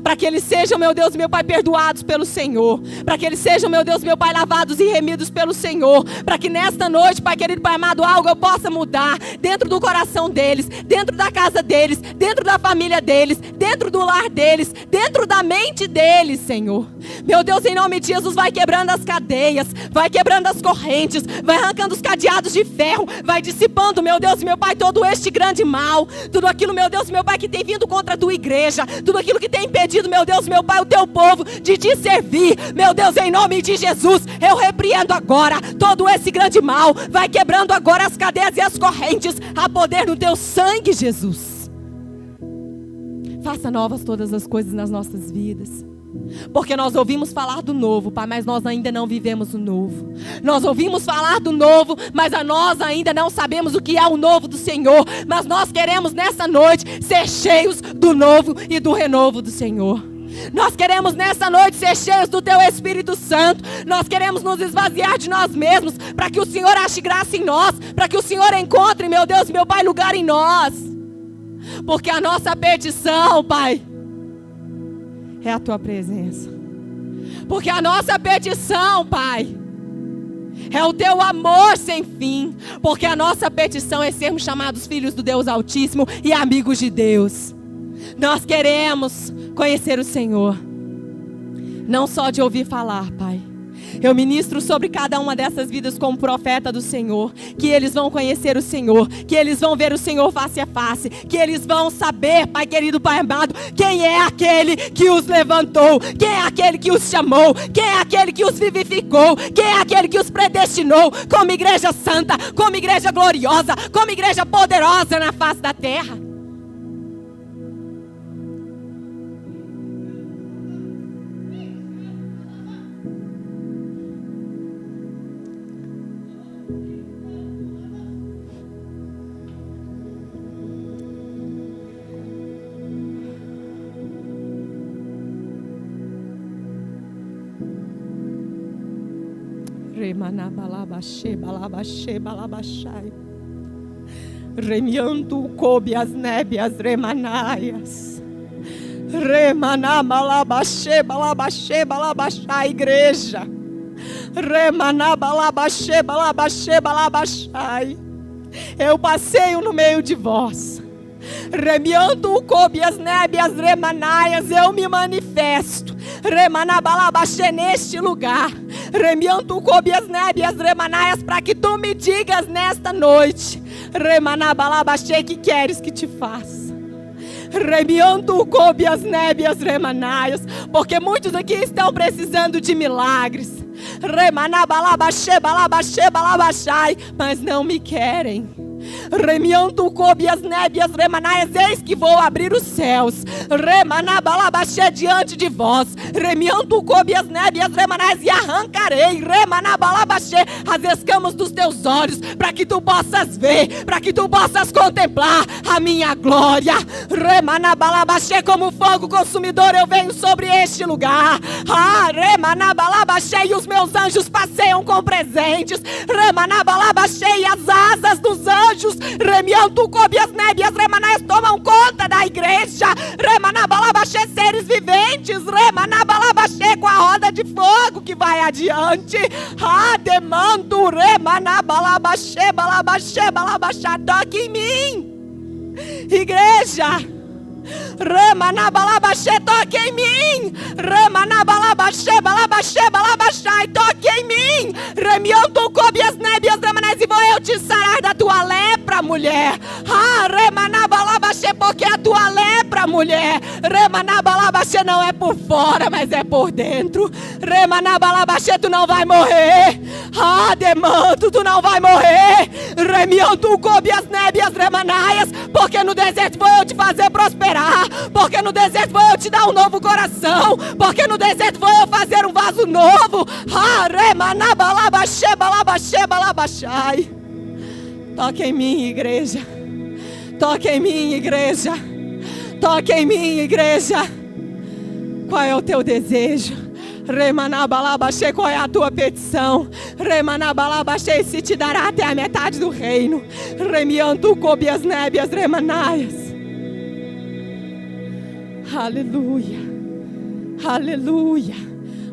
Para que eles sejam, meu Deus, meu Pai, perdoados pelo Senhor. Para que eles sejam, meu Deus, meu Pai, lavados e remidos pelo Senhor. Para que nesta noite, Pai querido, Pai amado, algo eu possa mudar dentro do coração deles, dentro da casa deles, dentro da família deles, dentro do lar deles, dentro da mente deles, Senhor. Meu Deus, em nome de Jesus, vai quebrando as cadeias, vai quebrando as correntes, vai arrancando os cadeados de ferro, vai dissipando, meu Deus, meu Pai, todo este grande mal, tudo aquilo, meu Deus, meu Pai, que tem vindo contra a tua igreja, tudo aquilo que tem impedido, meu Deus, meu Pai, o teu povo de te servir. Meu Deus, em nome de Jesus, eu repreendo agora todo esse grande mal. Vai quebrando agora as cadeias e as correntes, a poder do teu sangue, Jesus. Faça novas todas as coisas nas nossas vidas. Porque nós ouvimos falar do novo, Pai, mas nós ainda não vivemos o novo. Nós ouvimos falar do novo, mas nós ainda não sabemos o que é o novo do Senhor. Mas nós queremos nessa noite ser cheios do novo e do renovo do Senhor. Nós queremos nessa noite ser cheios do Teu Espírito Santo. Nós queremos nos esvaziar de nós mesmos, para que o Senhor ache graça em nós, para que o Senhor encontre, meu Deus, meu Pai, lugar em nós. Porque a nossa petição, Pai, é a Tua presença. Porque a nossa petição, Pai, é o Teu amor sem fim. Porque a nossa petição é sermos chamados filhos do Deus Altíssimo e amigos de Deus. Nós queremos conhecer o Senhor, não só de ouvir falar, Pai. Eu ministro sobre cada uma dessas vidas como profeta do Senhor, que eles vão conhecer o Senhor, que eles vão ver o Senhor face a face, que eles vão saber, Pai querido, Pai amado, quem é aquele que os levantou, quem é aquele que os chamou, quem é aquele que os vivificou, quem é aquele que os predestinou como igreja santa, como igreja gloriosa, como igreja poderosa na face da terra. Remiando coube as nébias remanaias. Remanabalabashe, balabashe, balabashai, igreja. Remanabalabashe, balabashe, balabashai. Eu passeio no meio de vós. Remiando coube as nébias remanaias, eu me manifesto. Remanabalabashe neste lugar. Remiando coube as nébias remanaias, para que tu me digas nesta noite. Remanabalabashe, que queres que te faça? Remiando coube as nébias remanaias, porque muitos aqui estão precisando de milagres. Remanabalabashe, balabashe, balabashai, mas não me querem. Remiando coube as nébias remanaias, eis que vou abrir os céus. Remanabalabashe diante de vós. Remiando coube as nébias remanaias, e arrancarei, remanabalabashe, as escamas dos teus olhos, para que tu possas ver, para que tu possas contemplar a minha glória. Remanabalabashe, como fogo consumidor eu venho sobre este lugar. Remanabalabashe, e os meus anjos passeiam com presentes. Remanabalabashe, e as asas dos anjos, remiando coube as nébias remanaias, tomam conta igreja, remanabalabachê, seres viventes, remanabalabachê, com a roda de fogo que vai adiante. Demando, remanabalabachê, balabachê, balabachá, toque em mim, igreja. Remanabalabachê, toque em mim. Remanabalabachê, balabachê, balabachai, toque em mim. Remianto, cobias, nébias, remanés, e vou eu te sarar da tua lepra, mulher. Remanabalabachê, porque a tua lepra, mulher. Remanabalabachê não é por fora, mas é por dentro. Remanabalabachê, tu não vai morrer. Demanto, tu não vai morrer. Remianto, cobias, nébias, remanaias, porque no deserto vou eu te fazer prosperar. Porque no deserto vou eu te dar um novo coração. Porque no deserto vou eu fazer um vaso novo. Remanabalabachê, balabachê, balabachai. Toque em mim, igreja. Toque em mim, igreja. Toque em mim, igreja. Qual é o teu desejo? Remanabalabachê, qual é a tua petição? Remanabalabachê, se te dará até a metade do reino. Remianto, cobias, nébias, remanaias. Aleluia, aleluia.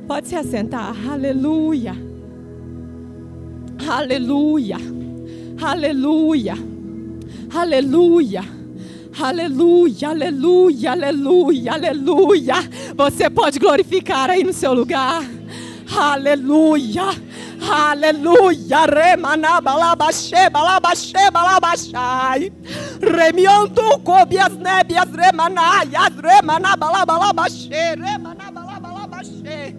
Pode se assentar. Aleluia, aleluia, aleluia, aleluia, aleluia, aleluia, aleluia, aleluia. Você pode glorificar aí no seu lugar. Aleluia, aleluia. Remanabalabachê, balabachê, balabachai. Remianto, cobias, nébias, remanaias. Remanabalabachê, remanabalabachê.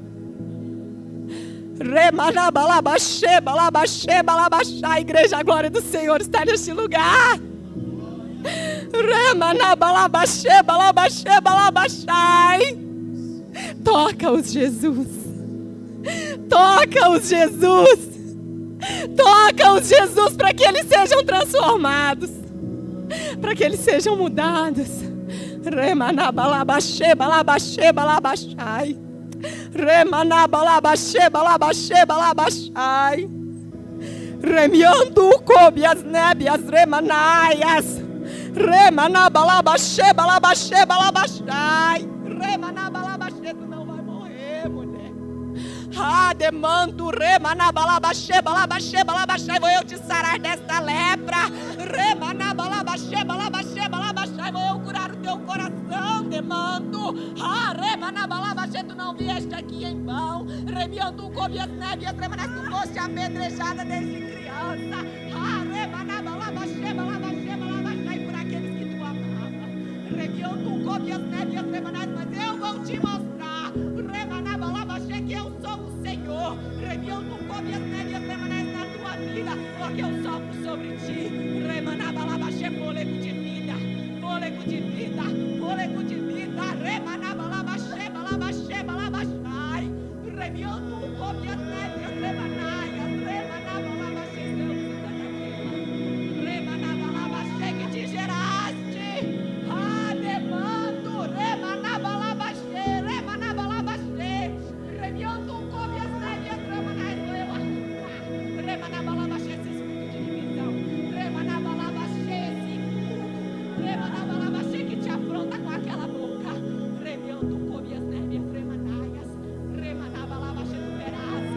Remanabalabachê, balabachê, balabachai. Igreja, a glória do Senhor está neste lugar. Remanabalabachê, balabachê, balabachai. Toca-os, Jesus. Toca-os, Jesus. Toca-os, Jesus, para que eles sejam transformados, para que eles sejam mudados. Remanabalabachê, balabachê, balabachai. Remanabalabachê, balabachê, balabachai. Remiando, cobias, nébias, remanaias. Remanabalabachê, balabachê, balabachai. Remanabalabachê, tu não vai morrer, mulher. Demando, remanabalabachê, balabachê, balabachai, vou eu te sarar desta lepra. Remanabalabachê, balabachê, balabachai, vou eu curar o teu coração. Demando, remanabalabachê, tu não vieste aqui em vão. Remiando, cobias, nébias, remanais, tu foste apedrejada desde criança. Remanabalabachê, balabachê, balabachai, por aqueles que tu amava. Remiando, cobias, nébias, remanais, mas eu vou te mostrar. Remanabalabachê, que eu sou o Senhor. Remiando, cobias, nébias, remanais na tua vida, porque eu sopro sobre ti. Remanabalabachê, fôlego de vida, fôlego de vida, fôlego de vida. Remanabalabachê, balabachê, balabachai. Remiando, cobias, nébias, remanaias. Remanabalabachê, remanabalabachê, que te geraste. Demando, remanabalabachê, remanabalabachê. Remiando, cobias, nébias, remanais, vou eu arrancar. Remanabalabachê, esse espírito de divisão. Remanabalabachê, esse incubo. Remanabalabachê, que te afronta com aquela boca. Remiando, cobias, nébias, remanaias. Remanabalabachê, tu verás.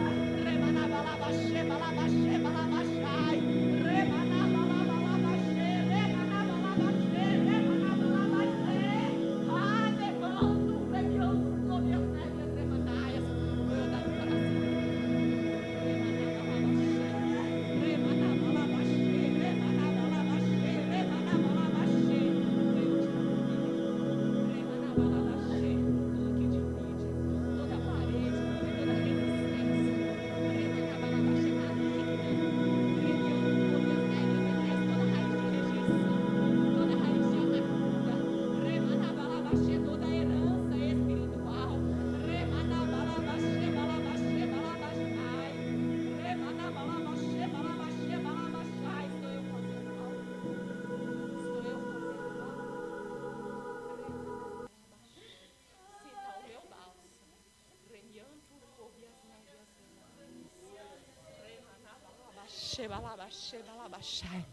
Remanabalabachê, balabachê, balabachai. Remanabalabachê, remanabalabachê, remanabalabachê. Demando, remiando, cobias, nébias, remanaias. Vou eu dar o coração. Remanabalabachê, remanabalabachê, remanabalabachê. Remanabalabachê, tudo que divide, toda parede, toda resistência. Remanabalabachê, maligna. Remiando, cobias, nébias, toda raiz de rejeição, toda raiz de amargura. Remanabalabachê, toda herança espiritual. Remanabalabachê, balabachê, balabachai. Remanabalabachê, balabachê, balabachai. Estou eu fazendo algo. Estou eu fazendo algo. Cita o meu bálsamo. Remiando, cobias, nébias, remanabalabachê, balabachê, balabachai.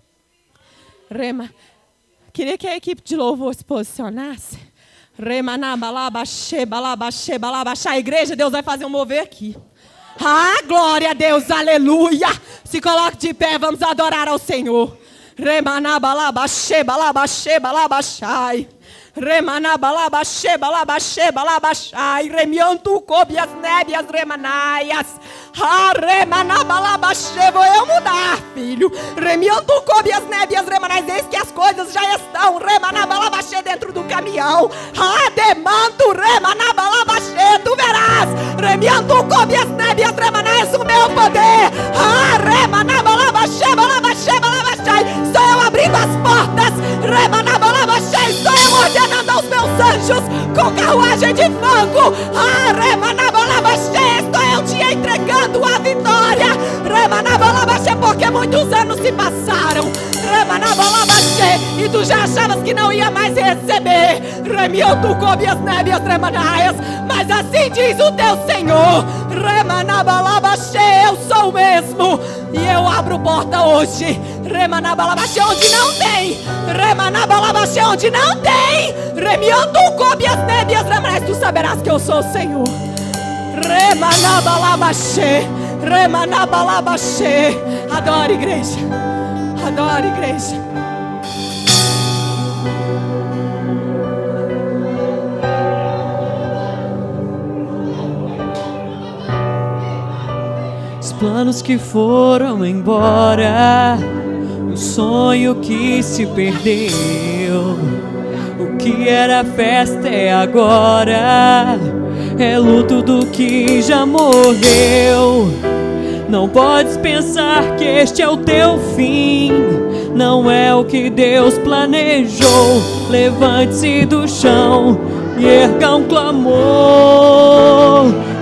Rema. Queria que a equipe de louvor se posicionasse. A igreja, Deus vai fazer um mover aqui. Ah, glória a Deus, aleluia. Se coloque de pé, vamos adorar ao Senhor. Remianto cobias nébias remanaias. Vou eu mudar, filho. Remianto cobias nébias remanaias. Eis que as coisas já estão dentro do caminhão. Demanto remanabalabashe. Tu verás. Remianto cobias nébias remanaias. O meu poder. Estou eu abrindo as portas. Estou eu ordenando aos meus anjos com carruagem de fogo. Estou eu te entregando a vitória. Porque muitos anos se passaram. E tu já achavas que não ia mais receber. Mas assim diz o teu Senhor. Eu sou o mesmo. E eu abro porta hoje. Onde não tem. Onde não tem. Tu saberás que eu sou o Senhor. Adore, igreja. Adore, igreja. Os planos que foram embora, o sonho que se perdeu. O que era festa é agora, é luto do que já morreu. Não podes pensar que este é o teu fim, não é o que Deus planejou. Levante-se do chão e erga um clamor.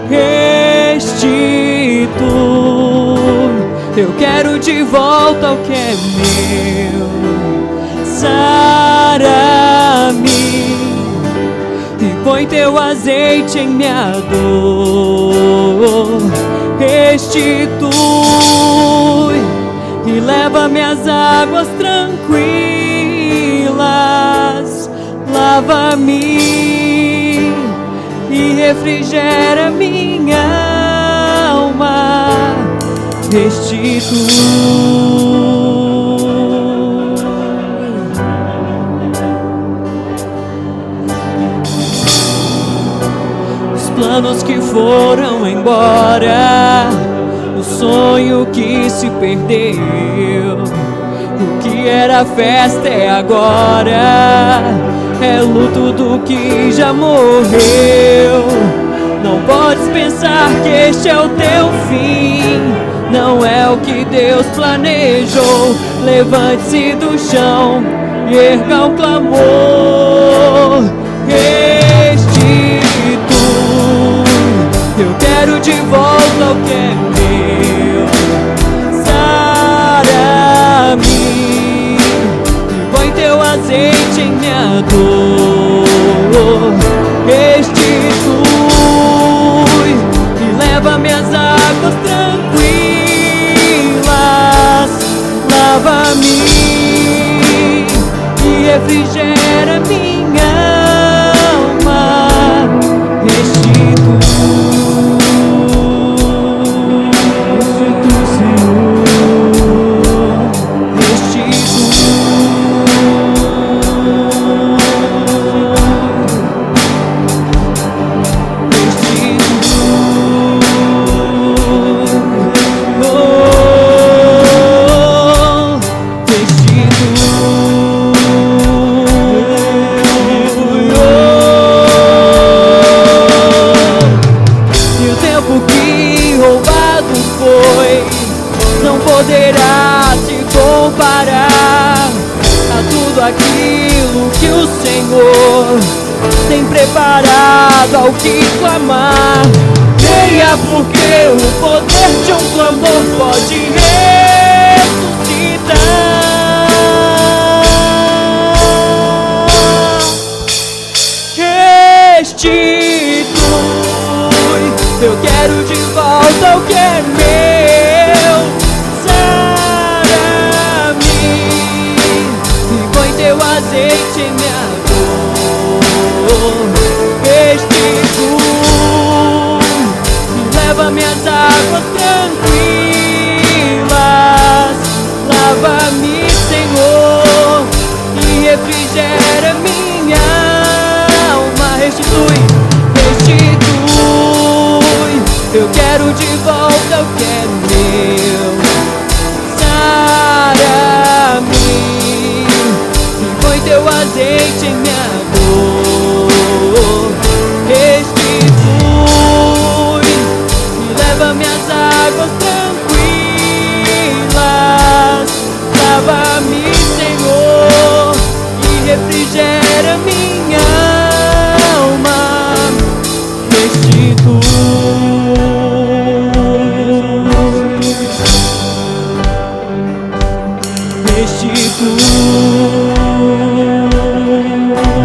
Restitui. Eu quero de volta o que é meu. Sara-me e põe teu azeite em minha dor. Restitui e leva-me às águas tranquilas. Lava-me e refrigera minha alma. Restitui. Os planos que foram embora, o sonho que se perdeu. O que era festa é agora, é luto do que já morreu. Não podes pensar que este é o teu fim, não é o que Deus planejou. Levante-se do chão e erga um clamor. Restitui. Eu quero de volta o que é meu. Sara-me e põe teu azeite em minha dor. Restitui e leva-me às águas tranquilas. Lava-me e refrigera minha alma. Restitui. Poderá se comparar a tudo aquilo que o Senhor tem preparado ao que clamar. Venha, porque o poder de um clamor pode ressuscitar. Restitui. Eu quero de volta o que é meu. Sara-me e põe teu azeite azeite em minha dor. Restitui, leva minhas águas tranquilas. Lava-me, Senhor, e refrigera minha alma. Restitui, restitui. Eu quero de volta, eu quero meu. Sara-me e põe teu azeite em minha dor. Restitui e leva minhas águas tranquilas. Lava-me, Senhor, e refrigera minha alma. Restitui.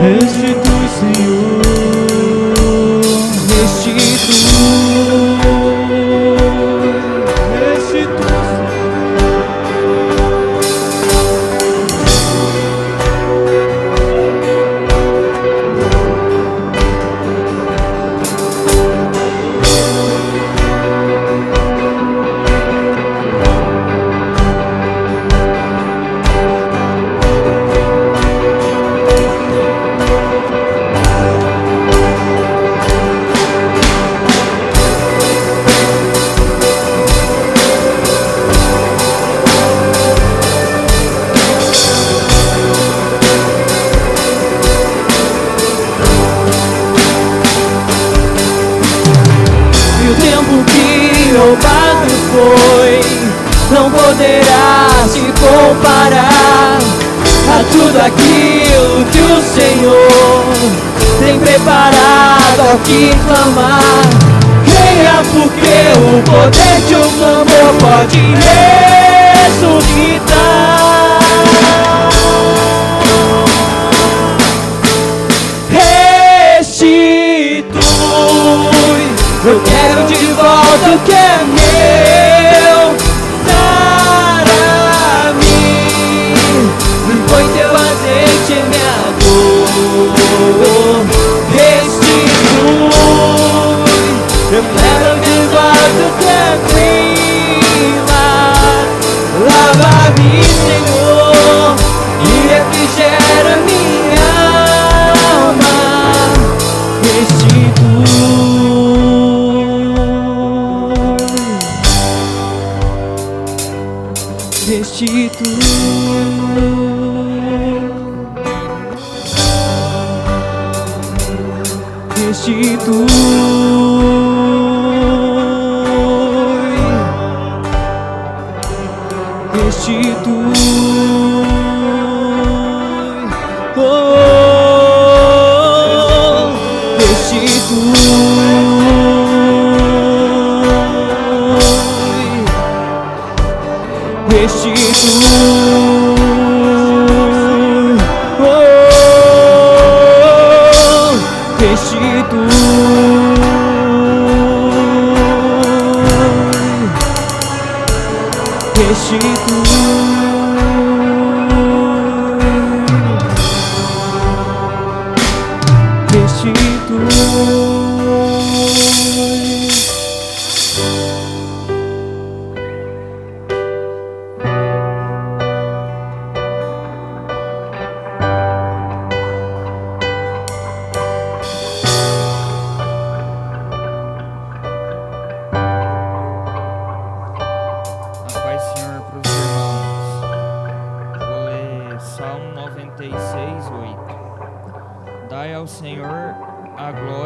Restitui, Senhor. Restitui. Roubado foi, não poderá se comparar a tudo aquilo que o Senhor tem preparado ao que clamar. Creia, porque o poder de um clamor pode ressuscitar. Restitui, eu quero de volta o que é meu. Sara-me e põe teu azeite em minha dor. Restitui, eu quero de volta o que é tranquila. Lava-me, Senhor, e refrigera minha alma. Restitui. Restitui, restitui, restitui, oh, restitui. Restitui, oh, restitui, restitui, restitui. Dai ao Senhor a glória